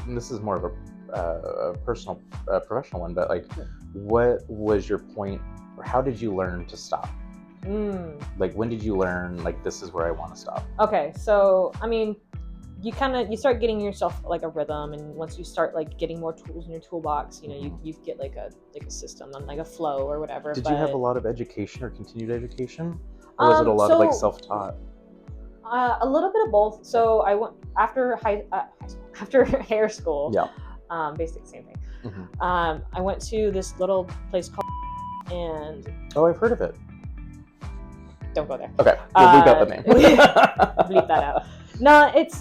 And this is more of a personal, professional one, but like, what was your point, or how did you learn to stop? Like, when did you learn, like, this is where I want to stop? Okay, so, I mean, you start getting yourself, like, a rhythm, and once you start, like, getting more tools in your toolbox, you know, you get, like a system and, like, a flow or whatever. Did you have a lot of education or continued education? Or was it a lot of, like, self-taught? A little bit of both. So, I went, after hair school, basically same thing, I went to this little place called, and... Oh, I've heard of it. Don't go there. Okay, we'll bleep out the name. Bleep that out. No, it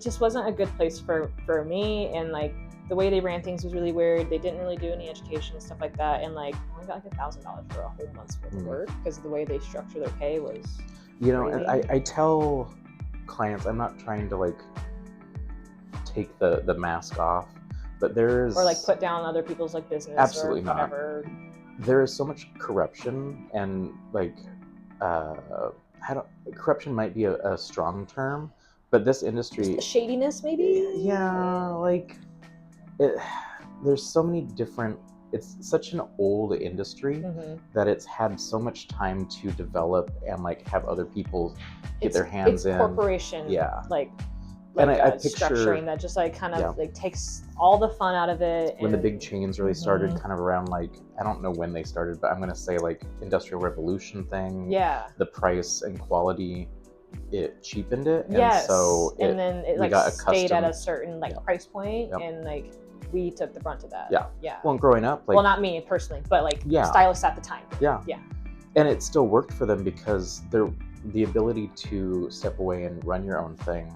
just wasn't a good place for me, and like the way they ran things was really weird. They didn't really do any education and stuff like that, and like I got like $1,000 for a whole month's worth of work because the way they structure their pay was. You know, and I tell clients, I'm not trying to like take the mask off, but there's or like put down other people's like business. Absolutely or whatever. Not. There is so much corruption and like. Corruption might be a strong term, but this industry... Just shadiness, maybe? Yeah, like, there's so many different... It's such an old industry that it's had so much time to develop and, like, have other people get their hands in. It's corporation. Yeah. Like and I picture structuring that just like kind of like takes all the fun out of it. When the big chains really started, kind of around like, I don't know when they started, but I'm gonna say like Industrial Revolution thing. Yeah. The price and quality, it cheapened it. Yes. And so then it like stayed at a certain like price point, and like we took the brunt of that. Yeah. Well, growing up, like, well, not me personally, but like stylists at the time. Yeah. And it still worked for them because the ability to step away and run your own thing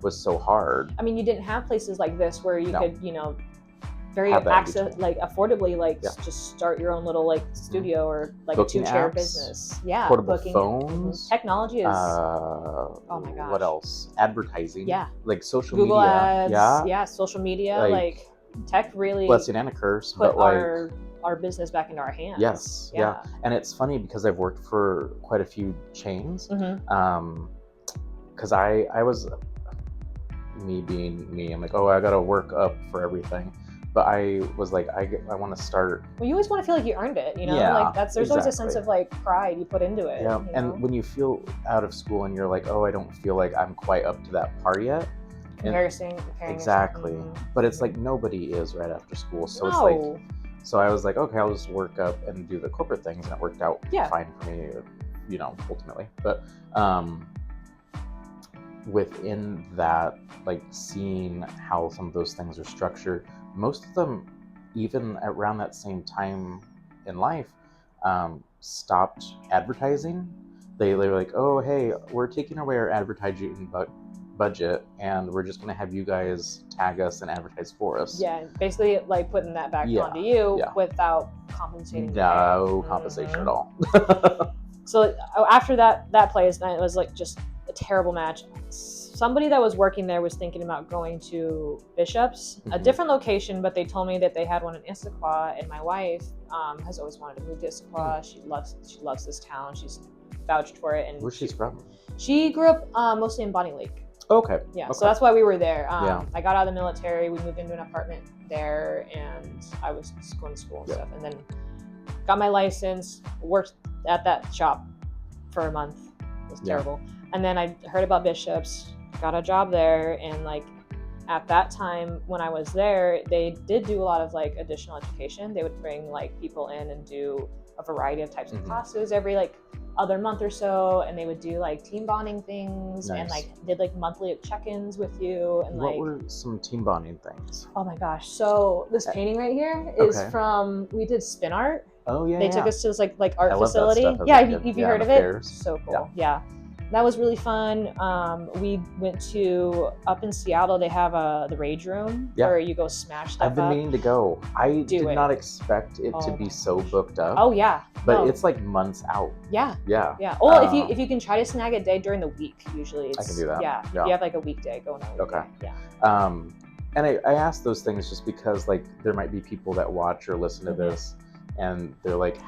was so hard. I mean, you didn't have places like this where you could, very affordably, just start your own little studio or like booking a 2-chair business. Yeah, portable phones. Technology is. Oh my gosh. What else? Advertising. Yeah. Like social Google media. Ads. Yeah. Social media. Like tech really. Blessing and a curse, put but our business back into our hands. Yes. Yeah. And it's funny because I've worked for quite a few chains. Because I was, me being me, I'm like, oh, I got to work up for everything. But I was like, I want to start. Well, you always want to feel like you earned it, Yeah, there's always a sense of pride you put into it. Yeah, and when you feel out of school and you're like, oh, I don't feel like I'm quite up to that par yet. Comparing exactly. But it's like nobody is right after school, so it's like. So I was like, okay, I'll just work up and do the corporate things, and it worked out fine for me, ultimately. But within that, like seeing how some of those things are structured, most of them, even around that same time in life, stopped advertising. They were like, oh, hey, we're taking away our advertising budget, and we're just going to have you guys tag us and advertise for us. Yeah, basically like putting that back onto you without compensating. No compensation at all. So after that place, it was like just a terrible match. Somebody that was working there was thinking about going to Bishop's, a different location, but they told me that they had one in Issaquah, and my wife has always wanted to move to Issaquah. She loves this town. She's vouched for it. And where's she from? She grew up mostly in Bonnie Lake. Okay. Yeah, so that's why we were there. I got out of the military. We moved into an apartment there, and I was just going to school and stuff. And then got my license, worked at that shop for a month. It was terrible. And then I heard about Bishop's, got a job there, and like at that time when I was there, they did do a lot of like additional education. They would bring like people in and do a variety of types of classes every like other month or so, and they would do like team bonding things and like did like monthly check-ins with you. And what were some team bonding things? Oh my gosh, so this painting right here is from, we did spin art. Oh yeah, they took us to this like art facility. Have you heard of it? So cool. Yeah. That was really fun. We went to, up in Seattle, they have the Rage Room where you go smash stuff up. I've been meaning to go. I did not expect it to be so booked up. Oh yeah. But it's like months out. Yeah. Yeah. Yeah. Well, if you can try to snag a day during the week, usually it's, I can do that. Yeah. If you have like a weekday going on. Okay. Yeah. And I ask those things just because like there might be people that watch or listen to this, and they're like,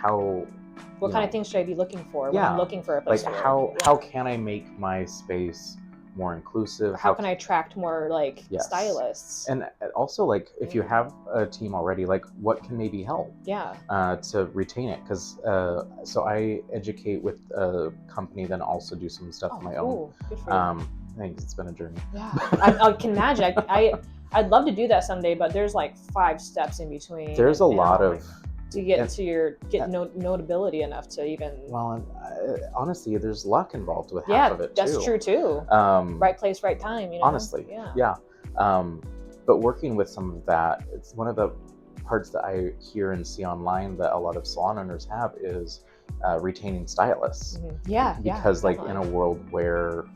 what kind of things should I be looking for when I'm looking for a place to work? How can I make my space more inclusive? How can I attract more like stylists? And also like if you have a team already, like what can maybe help? To retain it, because so I educate with a company, then also do some stuff on my own. Good for you. I think it's been a journey. Yeah, I can imagine. I'd love to do that someday, but there's like 5 steps in between. There's a lot of. To get to notability enough to even. Well, honestly, there's luck involved with half of it too. That's true too. Right place, right time. Honestly, yeah. But working with some of that, it's one of the parts that I hear and see online that a lot of salon owners have is retaining stylists. Yeah, because like in a world where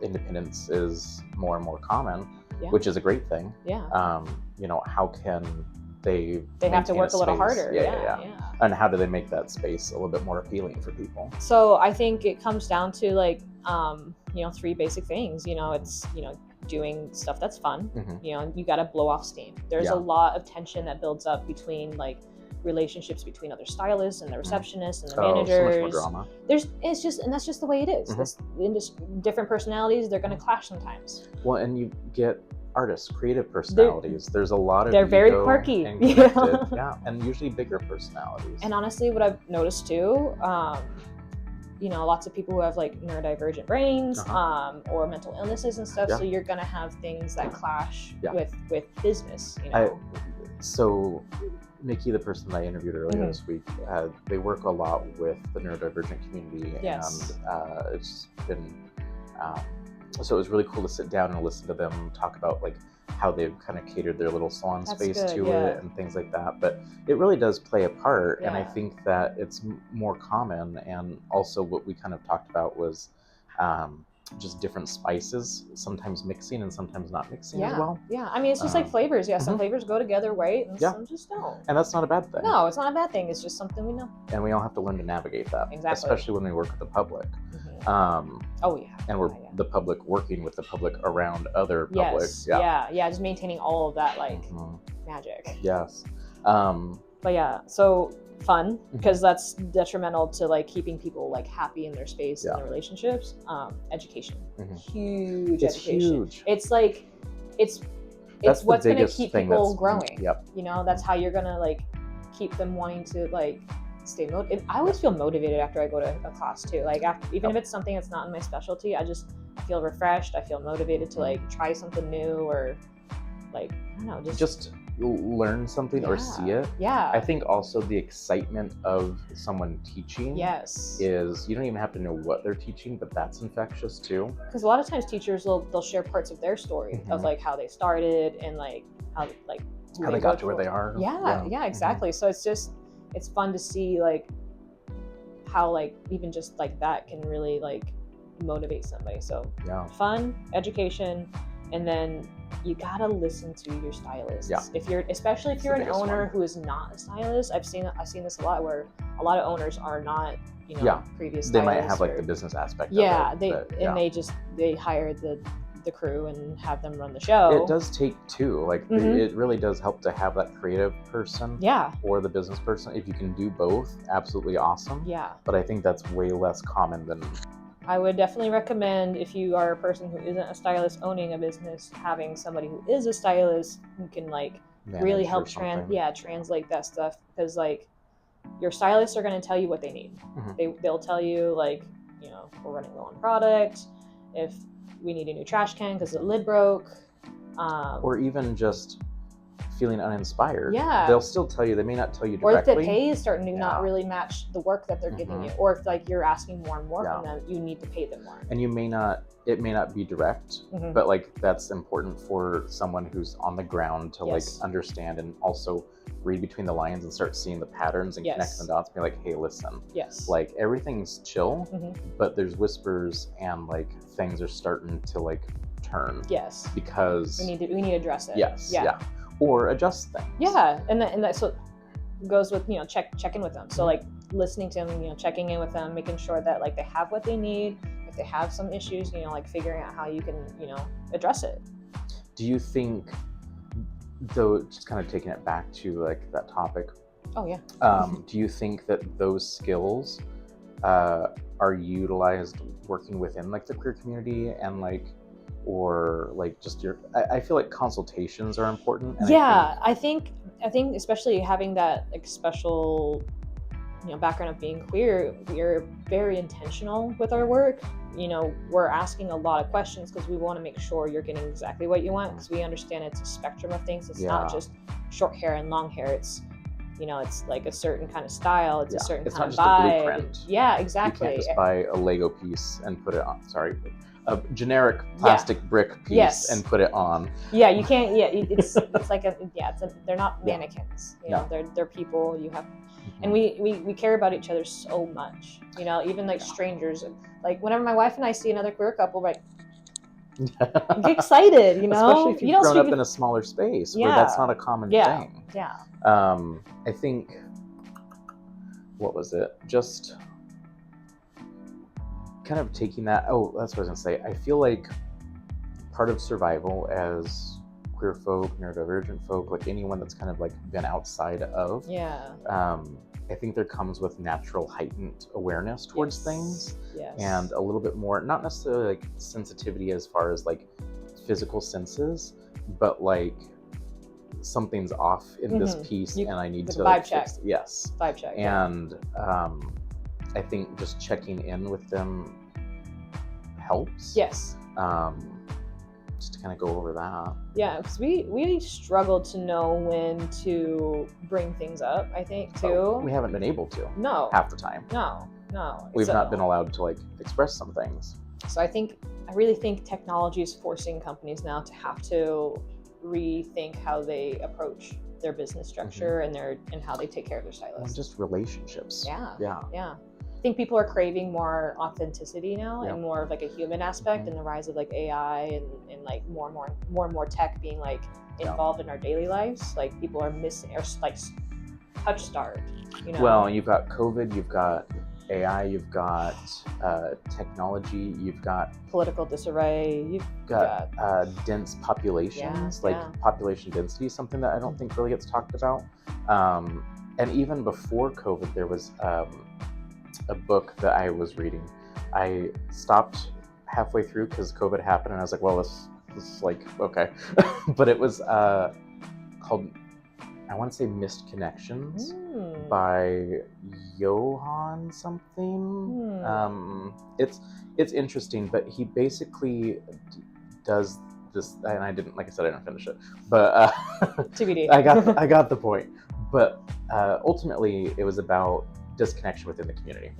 independence is more and more common, which is a great thing. Yeah. How can they have to work a little harder. Yeah. And how do they make that space a little bit more appealing for people? So I think it comes down to like 3 basic things. It's doing stuff that's fun. You got to blow off steam. There's a lot of tension that builds up between like relationships between other stylists and the receptionists and the managers. So much more drama. And that's just the way it is. Different personalities, they're going to clash sometimes. Well, and you get artists, creative personalities. There's a lot of. They're very quirky. And usually bigger personalities. And honestly, what I've noticed too, lots of people who have like neurodivergent brains, or mental illnesses and stuff. So you're gonna have things that clash with business. So Nikki, the person that I interviewed earlier this week, they work a lot with the neurodivergent community, and it's been. So it was really cool to sit down and listen to them talk about like how they've kind of catered their little salon space to yeah. it and things like that. But it really does play a part, and I think that it's more common. And also what we kind of talked about was just different spices, sometimes mixing and sometimes not mixing as well. Yeah, I mean, it's just like flavors. Yeah, some flavors go together right, and some just don't. And that's not a bad thing. No, it's not a bad thing. It's just something we know. And we all have to learn to navigate that, especially when we work with the public. Oh yeah. And we're the public working with the public around other public. Just maintaining all of that like magic. Yes. But yeah, so fun, because that's detrimental to like keeping people like happy in their space and their relationships. Education, huge. It's education. Huge. It's like it's what's going to keep people growing. You know, that's how you're gonna like keep them wanting to like stay motivated. I always feel motivated after I go to a class too. Like even if it's something that's not in my specialty, I feel refreshed. I feel motivated to like try something new, or like I don't know, just learn something or see it. I think also the excitement of someone teaching is, you don't even have to know what they're teaching, but that's infectious too. Because a lot of times teachers they'll share parts of their story of like how they started and like how they got to where they are. Yeah, exactly. So it's fun to see like how like even just like that can really like motivate somebody. So fun, education, and then you gotta listen to your stylists. Especially if you're an owner who is not a stylist. I've seen this a lot, where a lot of owners are not, previous stylists. They might have like the business aspect of it. They hire the crew and have them run the show. It does take two. Like it really does help to have that creative person or the business person. If you can do both, absolutely awesome. But I think that's way less common than... I would definitely recommend, if you are a person who isn't a stylist owning a business, having somebody who is a stylist who can like really help translate that stuff, because like your stylists are going to tell you what they need. They'll tell you like, we're running low on product, if we need a new trash can because the lid broke, or even just feeling uninspired. They'll still tell you. They may not tell you directly. Or if the pay is starting to not really match the work that they're giving you, or if like you're asking more and more from them, you need to pay them more. And it may not be direct, but like that's important for someone who's on the ground to like understand and also read between the lines and start seeing the patterns and connect the dots. Be like, hey, listen, like everything's chill, but there's whispers and like things are starting to like turn. Because we need to address it. Or adjust things. And that so goes with check in with them. So like listening to them, checking in with them, making sure that like they have what they need. If they have some issues, like figuring out how you can address it. Do you think, though, just kind of taking it back to like that topic? Do you think that those skills are utilized working within like the queer community and like, or like just I feel like consultations are important. And I think especially having that like special background of being queer, we're very intentional with our work. We're asking a lot of questions because we want to make sure you're getting exactly what you want, because we understand it's a spectrum of things. It's not just short hair and long hair. It's it's like a certain kind of style. It's a certain kind of vibe. It's not just a blueprint. Exactly. You can't just buy a Lego piece and put it on. A generic plastic brick piece and put it on. You can't. It's like they're not mannequins. They're people. You have, and we care about each other so much. Even like strangers. Like whenever my wife and I see another queer couple, like get excited. Especially if you've grown up in a smaller space where that's not a common thing. I think, what was it? Just kind of taking that, that's what I was gonna say. I feel like part of survival as queer folk, neurodivergent folk, like anyone that's kind of like been outside of, I think there comes with natural heightened awareness towards things, and a little bit more, not necessarily like sensitivity as far as like physical senses, but like something's off in this piece and I need to vibe check. Vibe check. And I think just checking in with them helps. Just to kind of go over that. Because we struggled to know when to bring things up, I think, too. We haven't been able to. No. Half the time. No. We've not been allowed to like express some things. So I really think technology is forcing companies now to have to rethink how they approach their business structure and how they take care of their stylists. And just relationships. Yeah. I think people are craving more authenticity now and more of like a human aspect, and the rise of like AI and like more and more tech being like involved in our daily lives. Like people are missing or like touch starved. You know? Well, you've got COVID, you've got AI, you've got technology, you've got political disarray, you've got dense populations, population density, something that I don't think really gets talked about. And even before COVID, there was a book that I was reading. I stopped halfway through because COVID happened, and I was like, well, this is like, okay. But it was called, I want to say Missed Connections by Johann something. It's interesting, but he basically does this, and I didn't, like I said, I didn't finish it, but TBD. I got the point. But ultimately, it was about disconnection within the community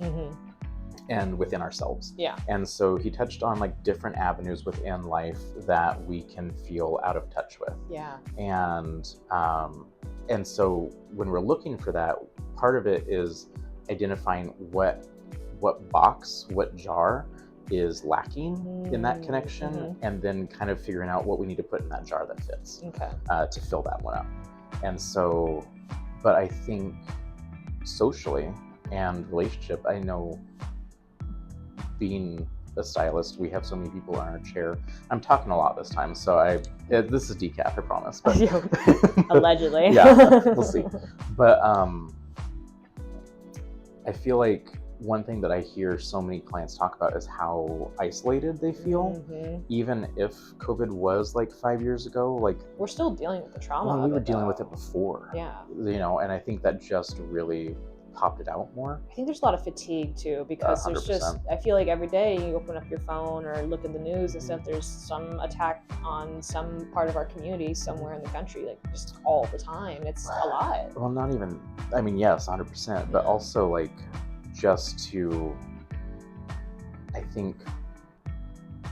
and within ourselves. Yeah. And so he touched on like different avenues within life that we can feel out of touch with. Yeah. And so when we're looking for that, part of it is identifying what box, what jar is lacking in that connection, and then kind of figuring out what we need to put in that jar that fits to fill that one up. And so, but I think socially and relationship, I know being a stylist, we have so many people on our chair. I'm talking a lot this time, so this is decaf, I promise. But allegedly. Yeah, we'll see. But I feel like one thing that I hear so many clients talk about is how isolated they feel, even if COVID was like 5 years ago. Like we're still dealing with the trauma. Well, we were dealing with it before. Yeah. You know, and I think that just really popped it out more. I think there's a lot of fatigue too, because there's just, I feel like every day you open up your phone or look at the news and stuff, there's some attack on some part of our community somewhere in the country, like just all the time. It's a lot. Well, not even, I mean, yes, 100%, but also like just to, I think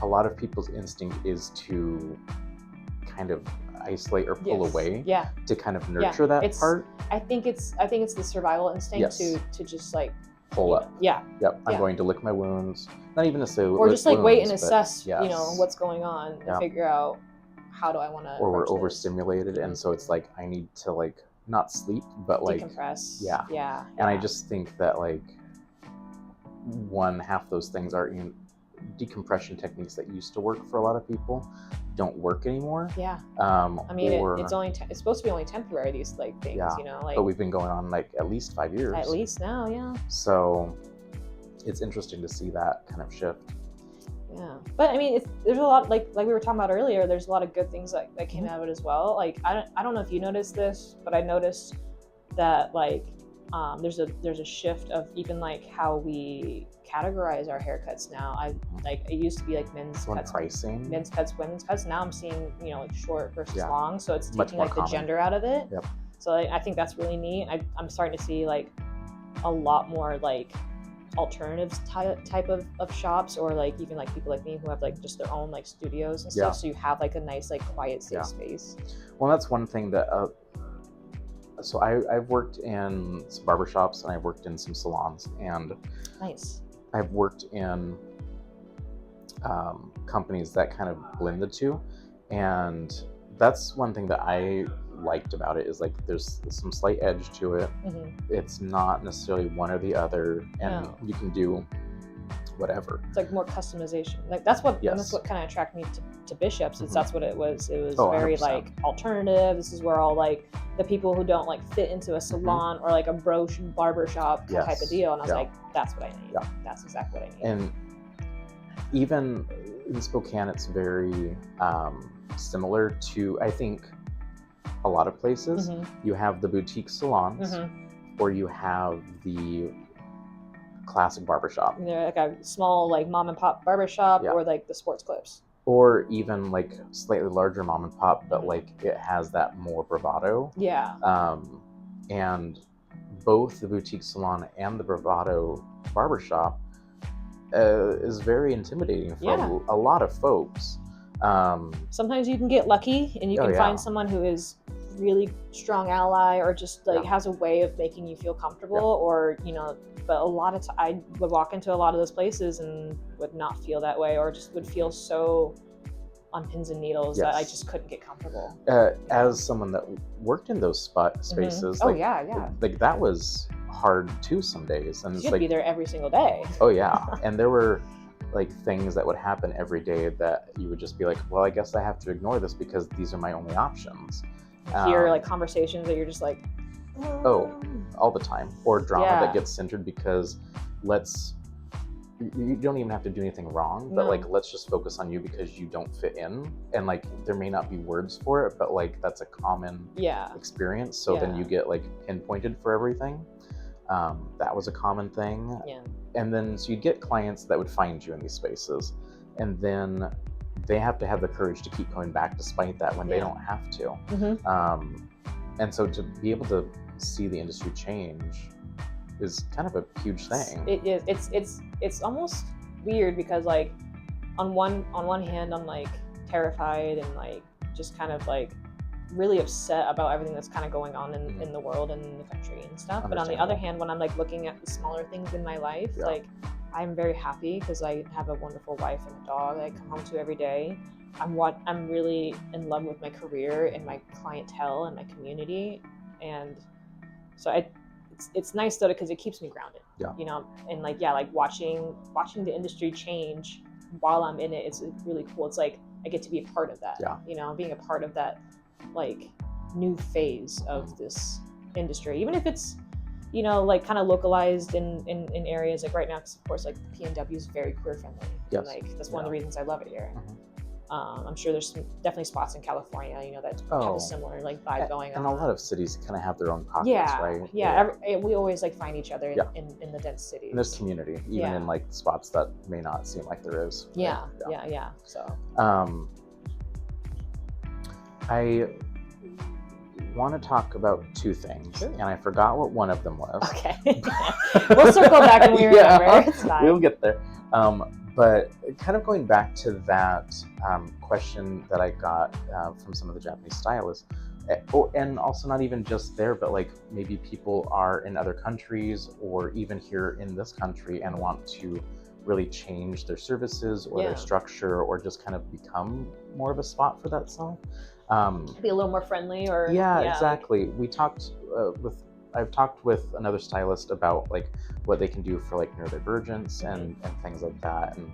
a lot of people's instinct is to kind of isolate or pull away to kind of nurture that part. I think it's the survival instinct to just like pull up. Yeah. Yep. I'm going to lick my wounds. Not even necessarily or just like wounds, wait and assess, you know, what's going on and figure out how do I want to. Or we're overstimulated, and so it's like I need to like not sleep, but like decompress. Yeah. And I just think that like half those things are decompression techniques that used to work for a lot of people don't work anymore. Yeah. I mean, it's supposed to be only temporary, these like things, you know, like, but we've been going on like at least 5 years. At least now, yeah. So it's interesting to see that kind of shift. Yeah. But I mean, there's a lot, like we were talking about earlier, there's a lot of good things that came out of it as well. Like, I don't know if you noticed this, but I noticed that like, there's a shift of even like how we categorize our haircuts now. It used to be like men's cuts, pricing, men's cuts, women's cuts. Now I'm seeing, you know, like short versus long, so it's much taking more like common. the gender out of it. Yep. So I think that's really neat. I'm starting to see like a lot more like alternative type of shops, or like even like people like me who have like just their own like studios and stuff. So you have like a nice like quiet safe space. Well, that's one thing that so I've worked in some barbershops and I've worked in some salons, and nice. I've worked in companies that kind of blend the two, and that's one thing that I liked about it, is like there's some slight edge to it. It's not necessarily one or the other, and you can do whatever. It's like more customization. Like that's what kind of attracted me to Bishop's. That's what it was. It was very 100%. Like alternative. This is where all like the people who don't like fit into a salon or like a barbershop type of deal. And I was like, that's what I need. Yeah. That's exactly what I need. And even in Spokane, it's very similar to, I think, a lot of places. You have the boutique salons, or you have the classic barbershop. They're like a small like mom and pop barbershop, or like the sports clips. Or even like slightly larger mom and pop, but like it has that more bravado. Yeah. And both the boutique salon and the bravado barbershop is very intimidating for a lot of folks. Sometimes you can get lucky and you can find someone who is really strong ally or just like has a way of making you feel comfortable or, you know, but a lot of I would walk into a lot of those places and would not feel that way or just would feel so on pins and needles that I just couldn't get comfortable. As someone that worked in those spaces, like that was hard too some days. And you'd be there every single day. Oh yeah. And there were like things that would happen every day that you would just be like, well, I guess I have to ignore this because these are my only options. Hear like conversations that you're just like, all the time, or drama that gets centered because you don't even have to do anything wrong, but like let's just focus on you because you don't fit in, and like there may not be words for it, but like that's a common experience, so then you get like pinpointed for everything. That was a common thing. And then so you'd get clients that would find you in these spaces, and then they have to have the courage to keep coming back despite that when they don't have to. And so to be able to see the industry change is kind of a huge thing. It is. It's almost weird because like on one hand I'm like terrified and like just kind of like really upset about everything that's kind of going on in the world and in the country and stuff. But on the other hand, when I'm like looking at the smaller things in my life, like I'm very happy because I have a wonderful wife and a dog that I come home to every day. I'm really in love with my career and my clientele and my community, and so it's nice though because it keeps me grounded. You know, and like watching the industry change while I'm in it, it's really cool. It's like I get to be a part of that. You know, being a part of that like new phase of this industry, even if it's, you know, like kind of localized in areas like right now, because of course like the PNW is very queer friendly. And, like that's one of the reasons I love it here. I'm sure there's definitely spots in California, you know, that have a similar like vibe going on. And a lot of cities kind of have their own pockets, right? We always like find each other in the dense cities. And there's community, even in like spots that may not seem like there is. Right? So I want to talk about two things, and I forgot what one of them was. Okay. We'll circle back when we remember. It's fine. We'll get there. But kind of going back to that question that I got from some of the Japanese stylists, and also not even just there, but like maybe people are in other countries or even here in this country and want to really change their services or their structure or just kind of become more of a spot for that style. Be a little more friendly or exactly. We talked I've talked with another stylist about like what they can do for like neurodivergence and things like that, and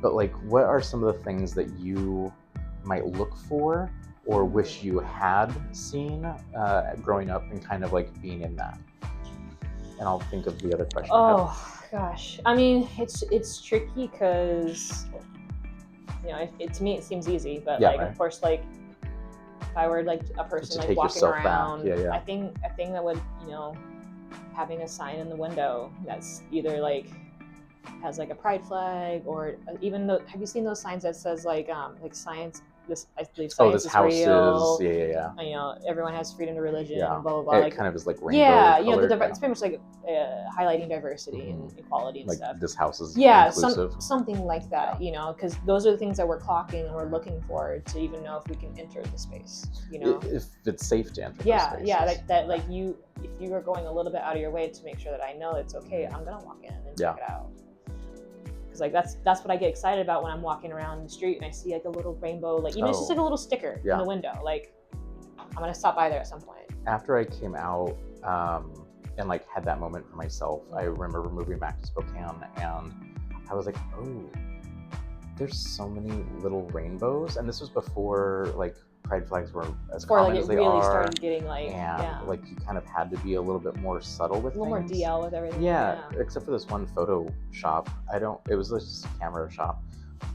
but like what are some of the things that you might look for or wish you had seen growing up and kind of like being in that? And I'll think of the other question. Gosh, I mean it's tricky because, you know, to me it seems easy, but of course, like if I were like a person like walking around, I think that would, you know, having a sign in the window that's either like has like a pride flag or even though, have you seen those signs that says like science? This, I believe science is real. You know, everyone has freedom of religion. Blah blah blah. It like kind of is like rainbow. You know, it's pretty much like highlighting diversity and equality and like stuff. This house is inclusive. Something like that. You know, because those are the things that we're clocking and we're looking for to even know if we can enter the space. You know, if it's safe to enter. The space. That like you, if you are going a little bit out of your way to make sure that I know it's okay, I'm gonna walk in and check it out. Because like that's what I get excited about when I'm walking around the street and I see like a little rainbow, like even it's just like a little sticker in the window. Like I'm gonna stop by there at some point. After I came out and like had that moment for myself, I remember moving back to Spokane and I was like, oh, there's so many little rainbows, and this was before like pride flags were as common as they are. It really started getting like, like you kind of had to be a little bit more subtle with things. A little more DL with everything. Yeah, except for this one photo shop. It was just a camera shop,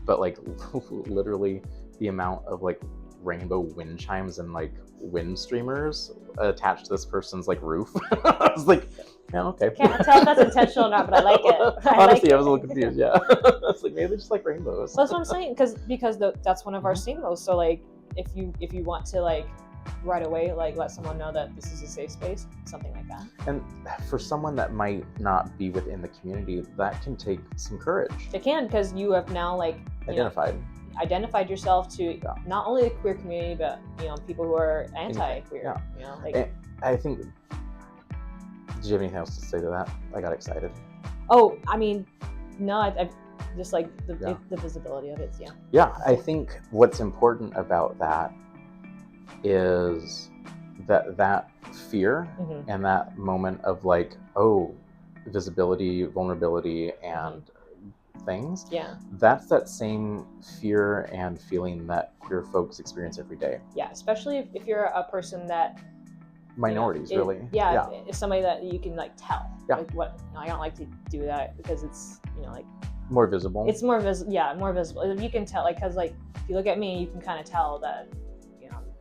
but like literally the amount of like rainbow wind chimes and like wind streamers attached to this person's like roof. I was like, yeah, okay. Can't tell if that's intentional or not, but I like it. Honestly, I was a little confused. Yeah, I was like, maybe they just like rainbows. That's what I'm saying, because that's one of our singles. So like, if you want to like right away like let someone know that this is a safe space, something like that. And for someone that might not be within the community, that can take some courage. It can, because you have now like identified. identified yourself to not only the queer community, but people who are anti-queer. I think. Did you have anything else to say to that? I got excited. Oh, I mean, no, I just like the visibility of it. Yeah. Yeah, I think what's important about that is that fear and that moment of like, oh, visibility, vulnerability, and things. Yeah. That's that same fear and feeling that queer folks experience every day. Yeah, especially if you're a person that minorities, really. It's somebody that you can like tell. Like what I don't like to do that because it's like more visible. It's more visible. Yeah, more visible. You can tell, like, because like if you look at me, you can kind of tell that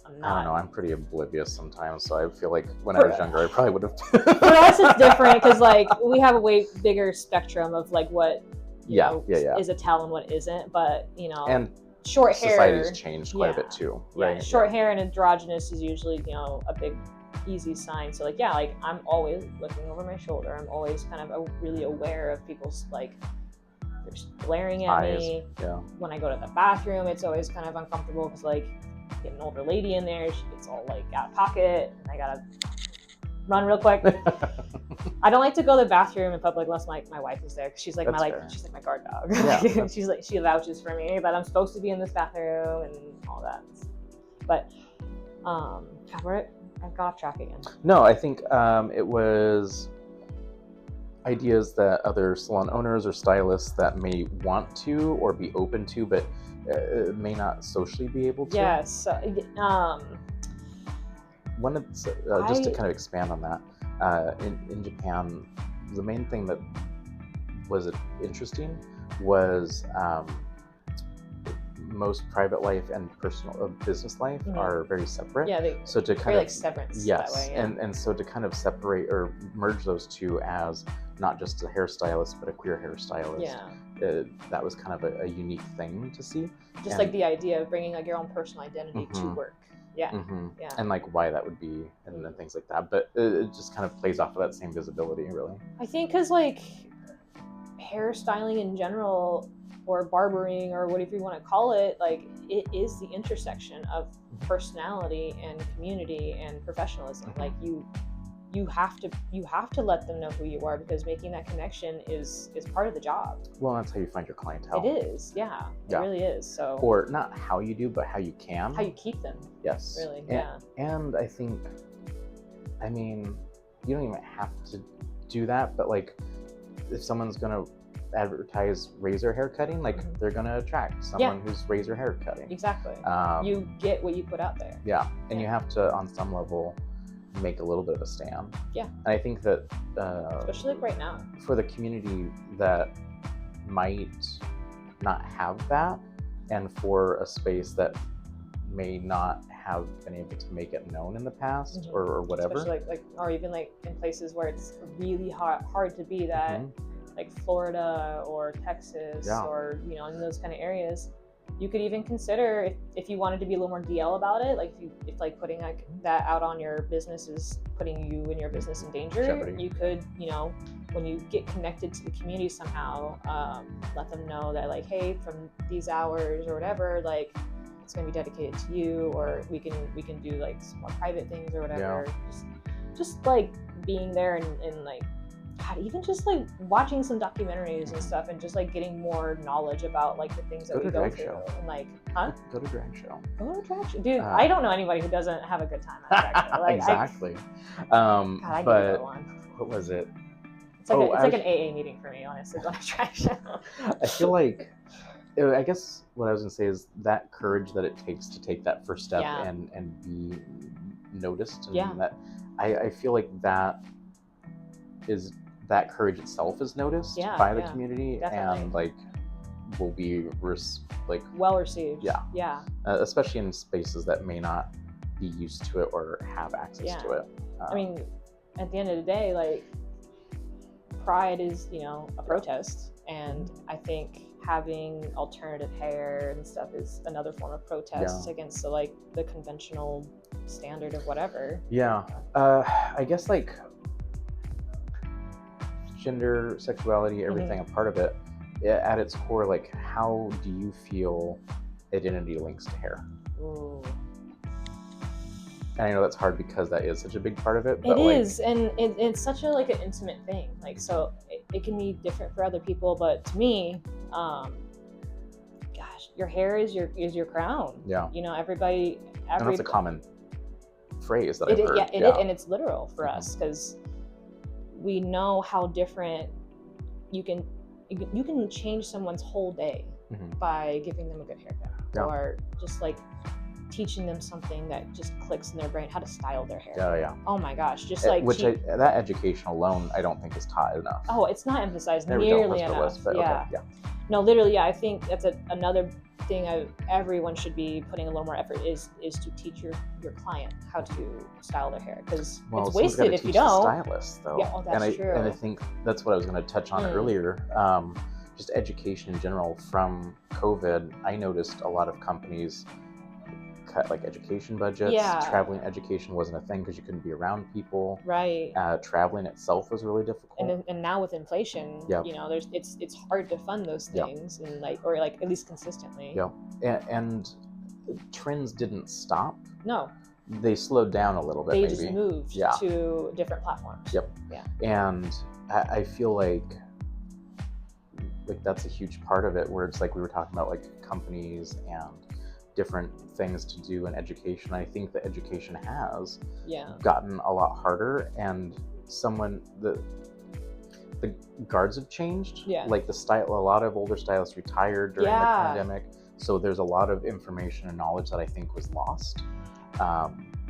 I'm not. I don't know. I'm pretty oblivious sometimes, so I feel like when I was younger, I probably would have. For us, it's different because like we have a way bigger spectrum of like what is a tell and what isn't. But and short hair. Society's changed quite a bit too, right? Yeah, short hair and androgynous is usually a big easy sign. So like I'm always looking over my shoulder. I'm always kind of really aware of people's like they're glaring at eyes. Me. Yeah. When I go to the bathroom, it's always kind of uncomfortable because like get an older lady in there, she gets all like out of pocket, and I gotta run real quick. I don't like to go to the bathroom in public unless my wife is there because she's like she's like my guard dog. Yeah, she's like she vouches for me that I'm supposed to be in this bathroom and all that. But I got off track again. No, I think it was ideas that other salon owners or stylists that may want to or be open to, but may not socially be able to. Yes. One of just to kind of expand on that, in Japan, the main thing that was interesting was most private life and personal business life are very separate. Yeah, so to kind very of like severance. Yes, that way, yeah. and so to kind of separate or merge those two as not just a hairstylist but a queer hairstylist. Yeah. That was kind of a unique thing to see. Just like the idea of bringing like your own personal identity to work. Yeah. Yeah. And like why that would be and things like that. But it just kind of plays off of that same visibility, really. I think because like hairstyling in general, or barbering, or whatever you want to call it, like it is the intersection of personality and community and professionalism. Like you have to let them know who you are, because making that connection is part of the job. Well, that's how you find your clientele. It is, it really is. So, or not how you do, but how you keep them. Yes, really. And I think, I mean, you don't even have to do that, but like if someone's gonna advertise razor hair cutting, like they're gonna attract someone who's razor hair cutting. Exactly. You get what you put out there. Yeah, and you have to, on some level, make a little bit of a stand. Yeah. And I think that especially like right now, for the community that might not have that, and for a space that may not have been able to make it known in the past or whatever. Especially like or even like in places where it's really hard to be that. Like Florida or Texas or in those kind of areas, you could even consider if you wanted to be a little more DL about it, like if like putting like that out on your business is putting you and your business in danger. Jeopardy. You could when you get connected to the community somehow, let them know that like, hey, from these hours or whatever, like it's gonna be dedicated to you, or we can do like some more private things or whatever. Just like being there and like, God, even just like watching some documentaries and stuff, and just like getting more knowledge about like the things that we go through. And like, Go to drag show. Go to drag show, dude. I don't know anybody who doesn't have a good time at drag show. Like, exactly. God, I but what was it? It's like an AA meeting for me, honestly. Going to drag show. I feel like, I guess what I was gonna say is that courage that it takes to take that first step and be noticed. And that I feel like that courage itself is noticed by the community. Definitely. And like will be well received. Yeah. Especially in spaces that may not be used to it or have access to it. I mean, at the end of the day, like Pride is a protest, and I think having alternative hair and stuff is another form of protest against the conventional standard of whatever. I guess like gender, sexuality, everything a part of it, at its core, like how do you feel identity links to hair. Ooh. And I know that's hard because that is such a big part of it. But it is, and it's such a like an intimate thing. Like, so it can be different for other people, but to me, gosh, your hair is your crown. Yeah. You know, everybody. And that's a common phrase that I've heard. Yeah, and it's literal for us because we know how different you can change someone's whole day by giving them a good haircut or just like teaching them something that just clicks in their brain, how to style their hair. Oh my gosh, just like that education alone I don't think is taught enough. Oh, it's not emphasized nearly enough. No, literally, I think that's another thing everyone should be putting a little more effort is to teach your client how to style their hair, because it's wasted if you don't. Stylists, though. Yeah, that's true. And I think that's what I was going to touch on earlier. Just education in general. From COVID, I noticed a lot of companies cut like education budgets. Traveling education wasn't a thing because you couldn't be around people. Right. Traveling itself was really difficult. And now with inflation, you know, it's hard to fund those things and or at least consistently. Yeah. And trends didn't stop. No. They slowed down a little bit. They just moved to different platforms. Yep. Yeah. And I feel like that's a huge part of it, where it's like we were talking about like companies and different things to do in education. I think that education has gotten a lot harder, and the guards have changed. Like a lot of older stylists retired during the pandemic, so there's a lot of information and knowledge that I think was lost.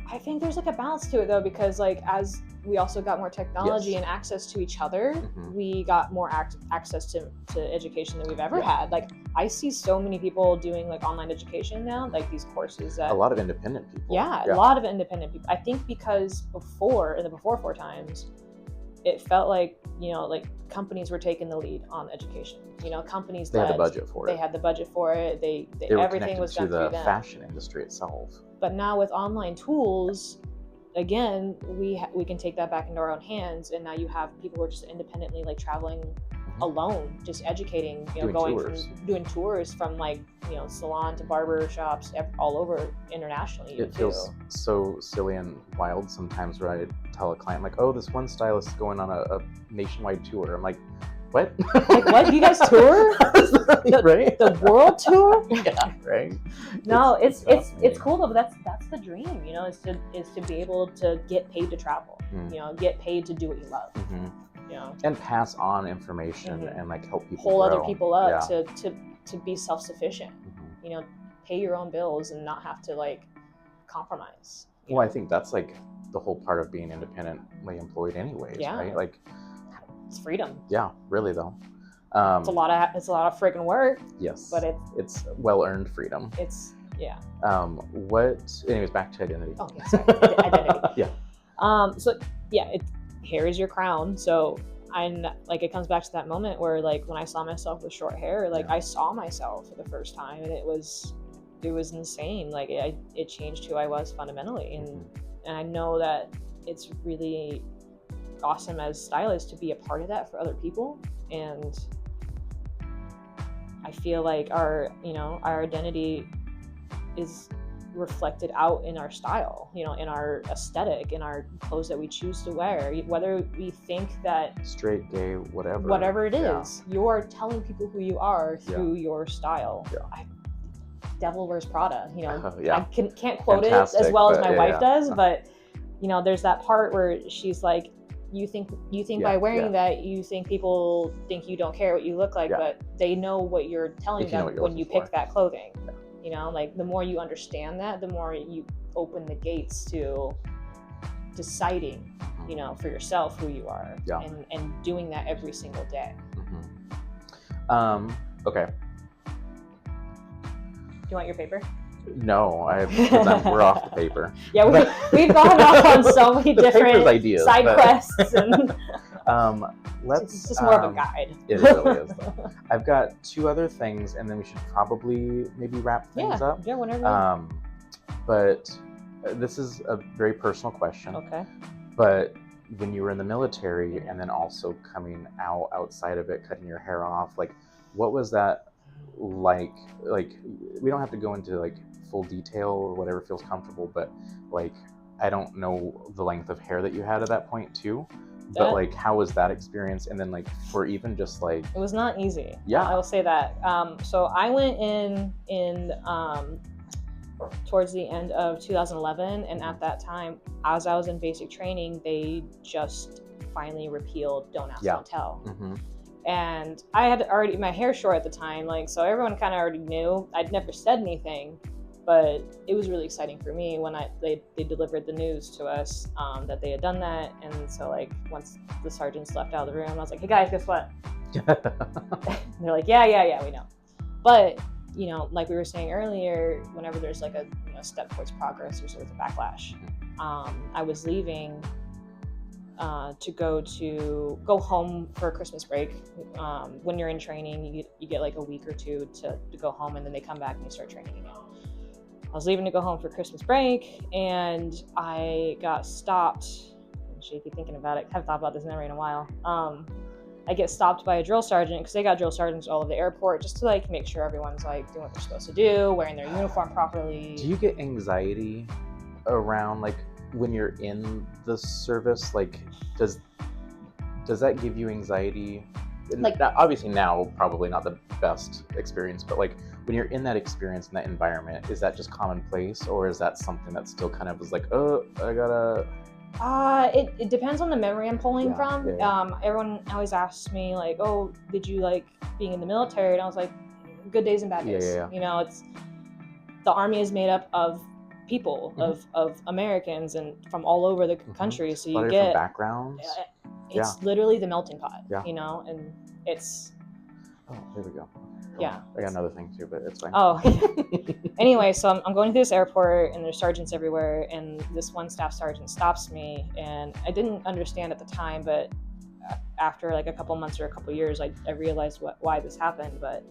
I think there's like a balance to it though, because like as we also got more technology and access to each other, we got more access to education than we've ever had. Like I see so many people doing like online education now, like these courses that a lot of independent people. A lot of independent people. I think because in the before times, it felt like, you know, like companies were taking the lead on education. You know, companies they had the budget for it. They had the budget for it. They everything was done through them. The fashion industry itself. But now with online tools, again, we can take that back into our own hands, and now you have people who are just independently like traveling alone, just educating, you know, doing tours from like, you know, salon to barber shops all over internationally. It feels so silly and wild sometimes where I tell a client like, oh, this one stylist is going on a nationwide tour. I'm like, what? Like, what? You guys tour? Right? The world tour? Yeah, right. No, it's cool though. But that's the dream, you know, is to be able to get paid to travel. You know, get paid to do what you love. You know, and pass on information and like help people pull grow. Other people up to be self-sufficient. You know, pay your own bills and not have to like compromise. Well, I think that's like the whole part of being independently employed anyways, right? Like it's freedom. Yeah, really though. It's a lot of friggin' work. Yes, but it's well-earned freedom. It's Anyways, back to identity. Oh yeah, sorry. Identity. Hair is your crown. So it comes back to that moment where like when I saw myself with short hair, like I saw myself for the first time, and it was insane. Like it changed who I was fundamentally, and I know that it's really awesome as stylists to be a part of that for other people. And I feel like our identity is reflected out in our style, you know, in our aesthetic, in our clothes that we choose to wear, whether we think that straight, gay, whatever it is, you're telling people who you are through your style. Devil Wears Prada, you know. I can't quote Fantastic, it as well as my wife does, but you know, there's that part where she's like, you think by wearing that, you think people think you don't care what you look like, but they know what you're telling them when you pick that clothing. You know, like the more you understand that, the more you open the gates to deciding, you know, for yourself who you are, and doing that every single day. Okay. Do you want your paper? No, we're off the paper. Yeah, we've gone off on so many different ideas, side quests, and it's just more of a guide. It really is, though. I've got two other things, and then we should probably maybe wrap things up. Yeah, whenever. But this is a very personal question. Okay. But when you were in the military, and then also coming outside of it, cutting your hair off, like, what was that like we don't have to go into like full detail or whatever feels comfortable, but like I don't know the length of hair that you had at that point too. But like, how was that experience? And then like, for even just like, it was not easy. Yeah, I will say that. So I went in towards the end of 2011, and at that time, as I was in basic training, they just finally repealed Don't Ask, Don't Tell. And I had already my hair short at the time, like, so everyone kind of already knew. I'd never said anything, but it was really exciting for me when they delivered the news to us that they had done that. And so like once the sergeants left out of the room, I was like, hey guys, guess what? They're like, yeah, we know. But you know, like we were saying earlier, whenever there's like a step towards progress, there's always a backlash. I was leaving to go home for Christmas break. When you're in training, you get like a week or two to go home, and then they come back and you start training again. I was leaving to go home for Christmas break, and I got stopped. I'm shaky thinking about it. I haven't thought about this in a while. I get stopped by a drill sergeant, because they got drill sergeants all over the airport, just to like make sure everyone's like doing what they're supposed to do, wearing their uniform properly. Do you get anxiety around like when you're in the service? Like, does that give you anxiety? Like, obviously now probably not the best experience, but like when you're in that experience, in that environment, is that just commonplace, or is that something that still kind of is like, oh, I gotta... It depends on the memory I'm pulling from. Everyone always asks me like, oh, did you like being in the military? And I was like, good days and bad days. You know, it's the Army is made up of people, of Americans, and from all over the country. So you get backgrounds. It's literally the melting pot. You know, and it's. Oh, there we go. Yeah. I got another thing too, but it's fine. Oh, anyway, so I'm going through this airport, and there's sergeants everywhere, and this one staff sergeant stops me, and I didn't understand at the time, but after like a couple months or a couple years, I realized why this happened. But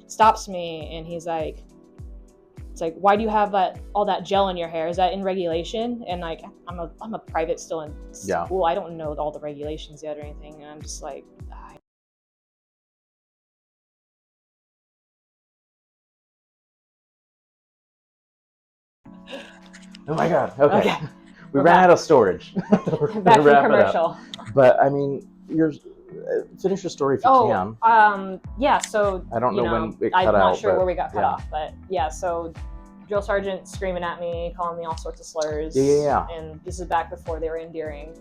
stops me, and he's like, it's like, why do you have all that gel in your hair? Is that in regulation? And like, I'm a private still in school. I don't know all the regulations yet or anything, and I'm just like, oh my god. Okay. We ran out of storage. We're back to commercial. But I mean, finish your story if you can. Yeah, so I don't know when it cut out. I'm not sure where we got cut off, but yeah, so drill sergeant screaming at me, calling me all sorts of slurs. And this is back before they were endearing.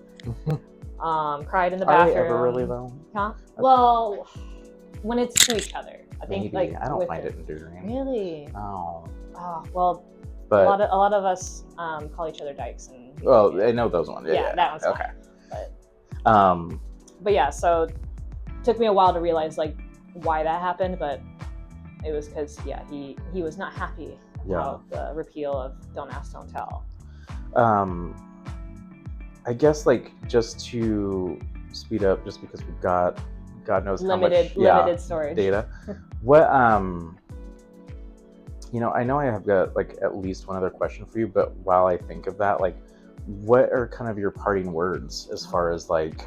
Cried in the bathroom. Are they ever really though? Huh? Well, when it's to each other, I think. Maybe. I don't find it endearing. Really? Oh. Oh, well. But a lot of us call each other dykes. And I know those ones. Yeah, that one's okay. Fine. But yeah, so it took me a while to realize like why that happened, but it was because he was not happy about the repeal of Don't Ask, Don't Tell. I guess like just to speed up, just because we've got God knows limited storage data. What I know I have got like at least one other question for you, but while I think of that, like, what are kind of your parting words as far as like,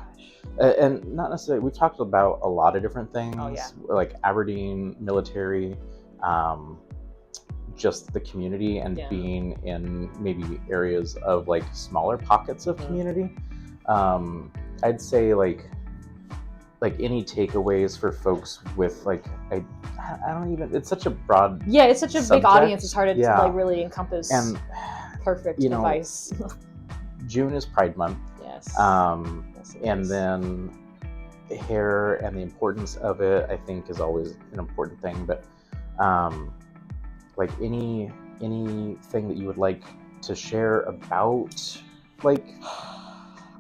and not necessarily, we've talked about a lot of different things, like Aberdeen, military, just the community, and being in maybe areas of like smaller pockets of community. I'd say like any takeaways for folks with like, I don't even, it's such a broad it's such a subject. Big audience, it's hard to like really encompass perfect advice. June is Pride Month. Yes. And then hair and the importance of it, I think, is always an important thing, but like anything that you would like to share about like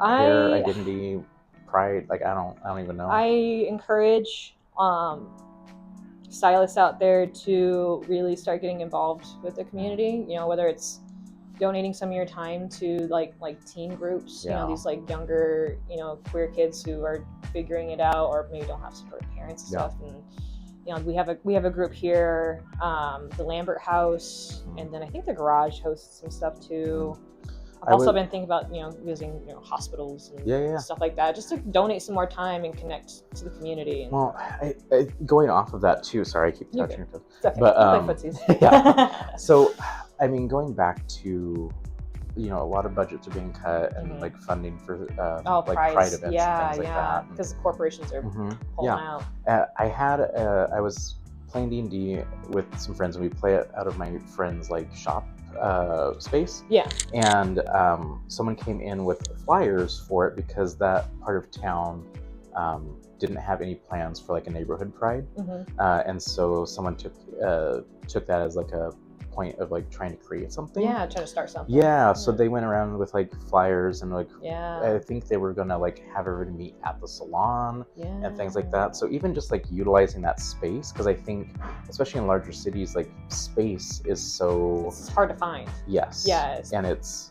hair, identity, pride, like I don't even know. I encourage stylists out there to really start getting involved with the community, whether it's donating some of your time to like teen groups, these like younger, queer kids who are figuring it out, or maybe don't have supportive parents and stuff. And we have a group here, the Lambert House, and then I think the Garage hosts some stuff too. I've also been thinking about, visiting, hospitals and stuff like that, just to donate some more time and connect to the community. And... Well, going off of that too, sorry, I keep touching your toes. It's okay. But, play footsies. Yeah. So, I mean, going back to, a lot of budgets are being cut and like funding for like pride events and things like that. Because corporations are pulling out. I was playing D&D with some friends, and we play it out of my friend's like shop space. Yeah. And someone came in with flyers for it because that part of town didn't have any plans for like a neighborhood pride. And so someone took that as like a point of like trying to create something. Yeah, trying to start something. Yeah, so they went around with like flyers and like I think they were gonna like have everybody meet at the salon and things like that. So even just like utilizing that space, because I think especially in larger cities, like space is it's hard to find. Yes. And it's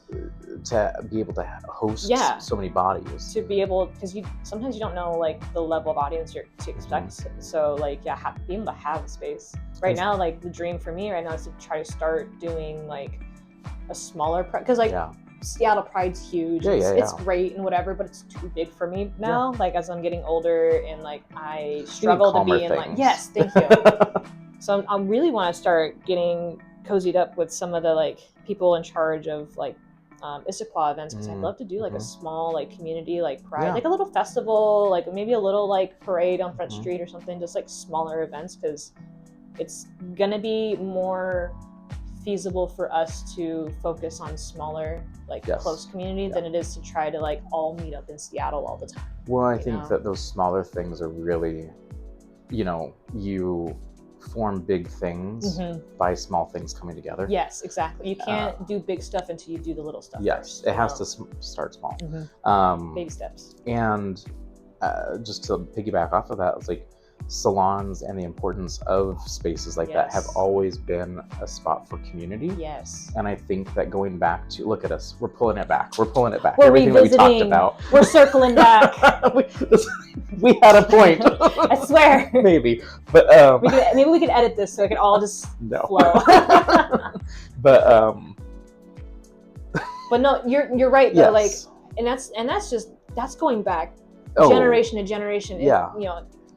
to be able to host so many bodies. To be able, because sometimes you don't know like the level of audience you're to expect. So like being able to have the space. Right now, like the dream for me right now is to try to start doing like a smaller pride, because like Seattle Pride's huge. It's great and whatever, but it's too big for me now. Like as I'm getting older and like I struggle to be in like thank you. So I really want to start getting cozied up with some of the like people in charge of like Issaquah events, because I'd love to do like a small like community like pride, like a little festival, like maybe a little like parade on Front Street or something, just like smaller events, because it's gonna be more feasible for us to focus on smaller like close community than it is to try to like all meet up in Seattle all the time. Well, I think that those smaller things are really, you form big things by small things coming together. Yes, exactly. You can't do big stuff until you do the little stuff first. It has to start small. Baby steps. And just to piggyback off of that, it's like salons and the importance of spaces like that have always been a spot for community. Yes. And I think that going back to, look at us, we're pulling it back. We're everything that we talked about. We're circling back. we had a point. I swear. Maybe. But maybe we could edit this so it could all just flow. But no, you're right though. Like, and that's going back generation to generation.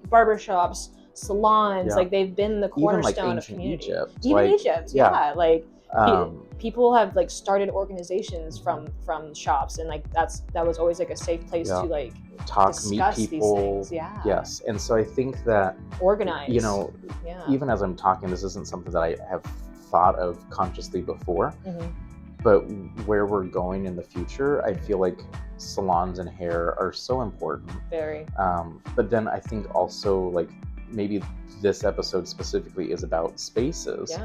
Barbershops, salons, like they've been the cornerstone of community. Egypt, like people have like started organizations from shops, and like that was always like a safe place to like talk, discuss meet people. These things. Yes, and so I think that organize. Even as I'm talking, this isn't something that I have thought of consciously before. But where we're going in the future, I feel like salons and hair are so important. Very. But then I think also like maybe this episode specifically is about spaces.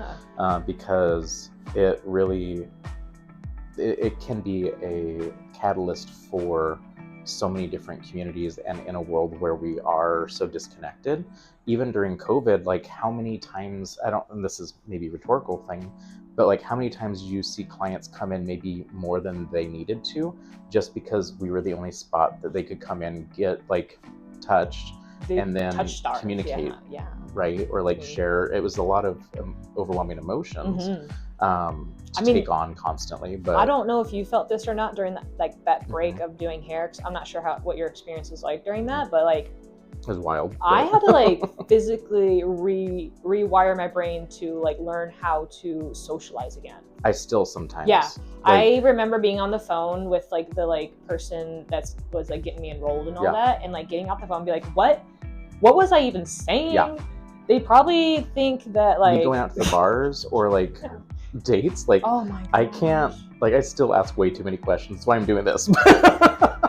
Because it really, it can be a catalyst for so many different communities, and in a world where we are so disconnected. Even during COVID, like how many times, and this is maybe a rhetorical thing, but like how many times do you see clients come in maybe more than they needed to, just because we were the only spot that they could come in, get like touched, and then communicate, right? Or like share. It was a lot of overwhelming emotions to take on constantly. But I don't know if you felt this or not during that break of doing hair, 'cause I'm not sure what your experience was like during that, but like it was wild. I had to like physically rewire my brain to like learn how to socialize again. I still sometimes. I remember being on the phone with like the like person that was like getting me enrolled and all that, and like getting off the phone and be like, what was I even saying? They probably think that like going out to the bars or like dates, like oh my gosh. I can't, like I still ask way too many questions. That's why I'm doing this.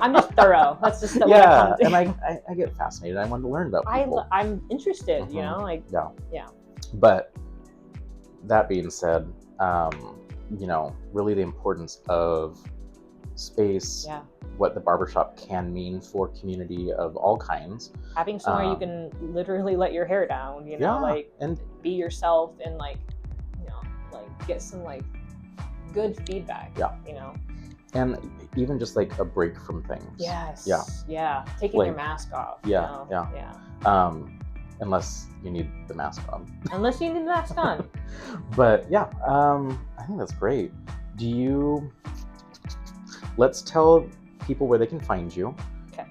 I'm just thorough. That's just what and I get fascinated. I want to learn about people. I'm interested, like But that being said, really the importance of space, what the barbershop can mean for community of all kinds. Having somewhere you can literally let your hair down, and be yourself, and like get some like good feedback. And even just like a break from things. Taking your mask off. Unless you need the mask on. But I think that's great. Do you let's tell people where they can find you. Okay.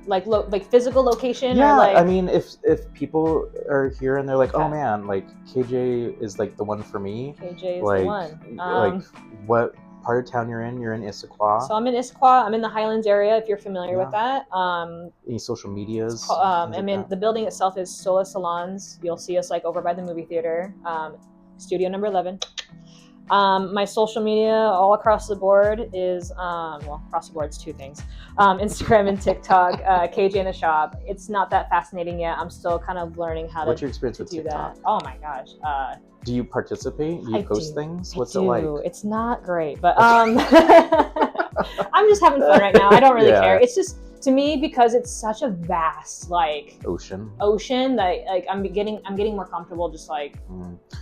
Like physical location? Yeah, or like... I mean, if people are here and they're like, okay. oh man, like KJ is like the one for me. KJ is like, the one. Like what part of town you're in? You're in Issaquah. So I'm in Issaquah. I'm in the Highlands area, if you're familiar with that. Any social medias? The building itself is Sola Salons. You'll see us like over by the movie theater. Studio number 11. My social media all across the board is, across the board it's two things. Instagram and TikTok, KJ in the shop. It's not that fascinating yet. I'm still kind of learning how What's your experience with do TikTok? that. Oh my gosh. Do you participate? Do you post things? What's it like? It's not great, but I'm just having fun right now. I don't really care. It's just, to me, because it's such a vast ocean that like I'm getting more comfortable just like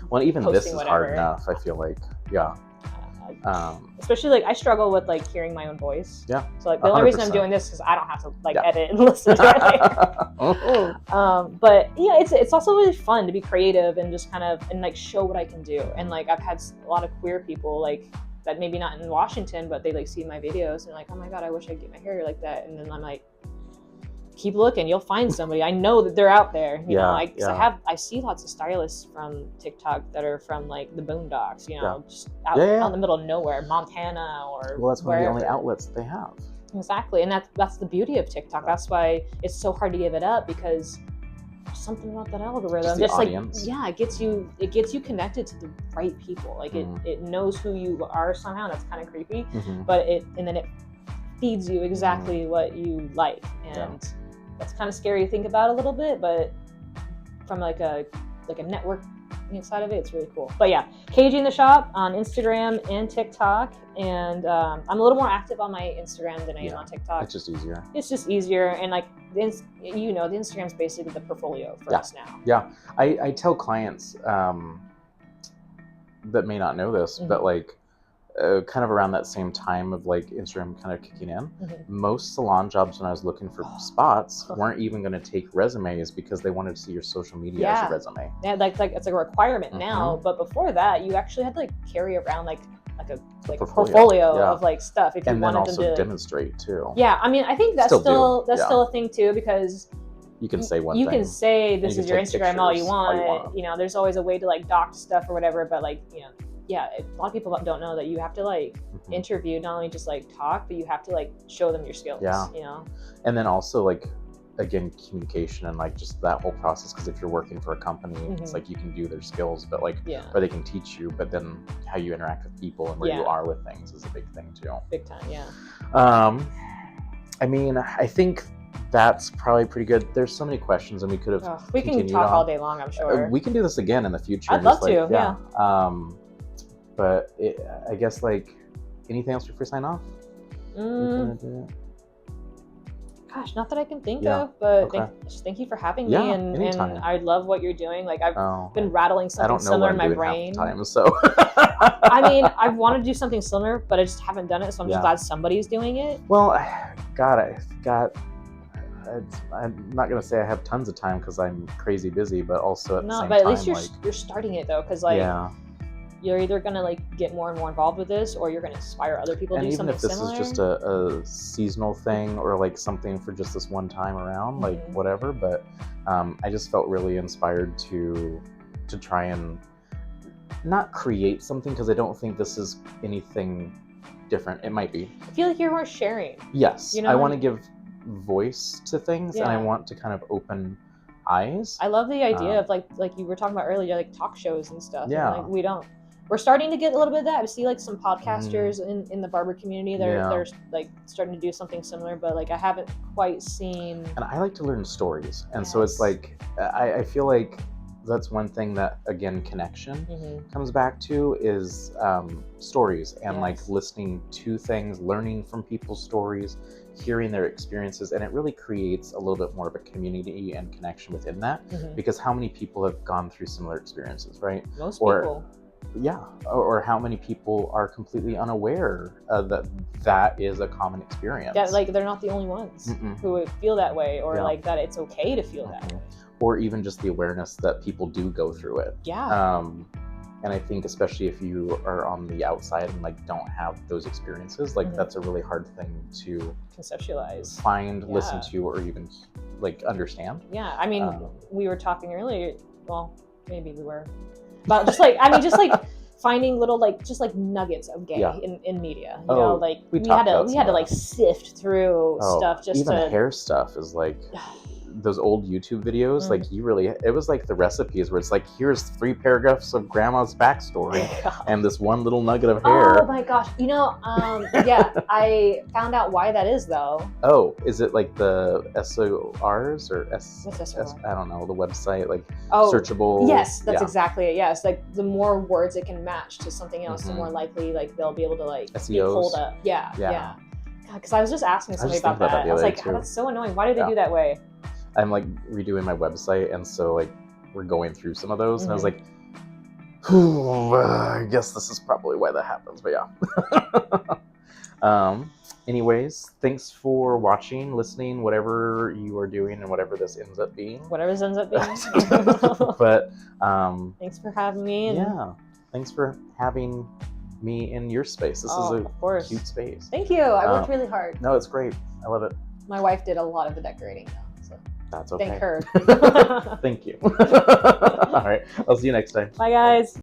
well, even this is hard enough, I feel like. Especially like I struggle with like hearing my own voice. Yeah. So like the only reason I'm doing this is because I don't have to like edit and listen to it later. But yeah, it's also really fun to be creative and just kind of and like show what I can do. And like I've had a lot of queer people like that, maybe not in Washington, but they like see my videos and they're like, oh my god, I wish I could get my hair like that. And then I'm like, keep looking, you'll find somebody. I know that they're out there. You know, I see lots of stylists from TikTok that are from like the boondocks, you know, just out in the middle of nowhere, Montana or that's one of the only outlets they have. Exactly. And that's the beauty of TikTok. That's why it's so hard to give it up, because there's something about that algorithm. Just audience. It gets you connected to the right people. Like it knows who you are somehow. That's kind of creepy. But then it feeds you exactly what you like. And that's kind of scary to think about a little bit, but from like a network side of it, it's really cool. But yeah, KJ in the shop on Instagram and TikTok, and I'm a little more active on my Instagram than I am on TikTok. It's just easier. It's just easier, and like the Instagram's basically the portfolio for us now. Yeah, I tell clients that may not know this, but like kind of around that same time of like Instagram kind of kicking in, most salon jobs when I was looking for spots weren't even going to take resumes because they wanted to see your social media as a resume. Yeah, like it's like a requirement now, but before that you actually had to like carry around like a portfolio of like stuff if you wanted them to demonstrate too. Yeah, I mean, I think that's still a thing too, because you can say one thing. You can say this is your Instagram all you want. You know, there's always a way to like dock stuff or whatever, but like, you know, a lot of people don't know that you have to like interview, not only just like talk, but you have to like show them your skills. You know, and then also like, again, communication and like just that whole process, because if you're working for a company, it's like you can do their skills, but like or they can teach you, but then how you interact with people and where you are with things is a big thing too. Big time. I mean, I think that's probably pretty good. There's so many questions, and we could have we can talk all day long, I'm sure. We can do this again in the future. I'd love to. But I guess, like, anything else before we sign off? Gosh, not that I can think of, but thank you for having me, and I love what you're doing. Like, I've been rattling something similar in my brain. I mean, I've wanted to do something similar, but I just haven't done it, so I'm just glad somebody's doing it. Well, I'm not going to say I have tons of time because I'm crazy busy, but also at the same time, at least you're starting it, though, because, like, you're either going to like get more and more involved with this, or you're going to inspire other people to do something similar. And even if this is just a seasonal thing, or like something for just this one time around, like whatever, but I just felt really inspired to try and not create something, because I don't think this is anything different. It might be. I feel like you're more sharing. Yes. You know? I want to give voice to things, and I want to kind of open eyes. I love the idea of like you were talking about earlier, like talk shows and stuff. Yeah. And, like, we're starting to get a little bit of that. I see like some podcasters in the barber community. They're like starting to do something similar, but like I haven't quite seen. And I like to learn stories, and so it's like I feel like that's one thing that, again, connection comes back to is stories, and like listening to things, learning from people's stories, hearing their experiences, and it really creates a little bit more of a community and connection within that, because how many people have gone through similar experiences, right? Most people. Yeah, or how many people are completely unaware that is a common experience. Yeah, like they're not the only ones who would feel that way, or like that it's okay to feel that way. Or even just the awareness that people do go through it. Yeah. And I think especially if you are on the outside and like don't have those experiences, like that's a really hard thing to conceptualize, find, listen to, or even like understand. Yeah, I mean, we were talking earlier. Well, maybe we were about just like finding little just nuggets of gay in media. You know, like we had to like sift through stuff just even hair stuff is like. Those old YouTube videos, like it was like the recipes where it's like, here's 3 paragraphs of grandma's backstory and this one little nugget of hair. Oh my gosh. You know, yeah, I found out why that is though. Oh, is it like the SORs or What's SOR? I don't know, the website, like searchable. Yes, that's exactly it. Yes, like the more words it can match to something else, the more likely like they'll be able to like be pulled up. Yeah. Because I was just asking somebody about that. I was like, that's so annoying. Why do they do that way? I'm like redoing my website, and so like we're going through some of those, and I was like, I guess this is probably why that happens. But yeah. Anyways, thanks for watching, listening, whatever you are doing, and whatever this ends up being. Whatever this ends up being. But thanks for having me. Thanks for having me in your space. This is a cute space. Thank you. I worked really hard. No, it's great. I love it. My wife did a lot of the decorating though. That's okay. Thank her. Thank you. All right. I'll see you next time. Bye, guys.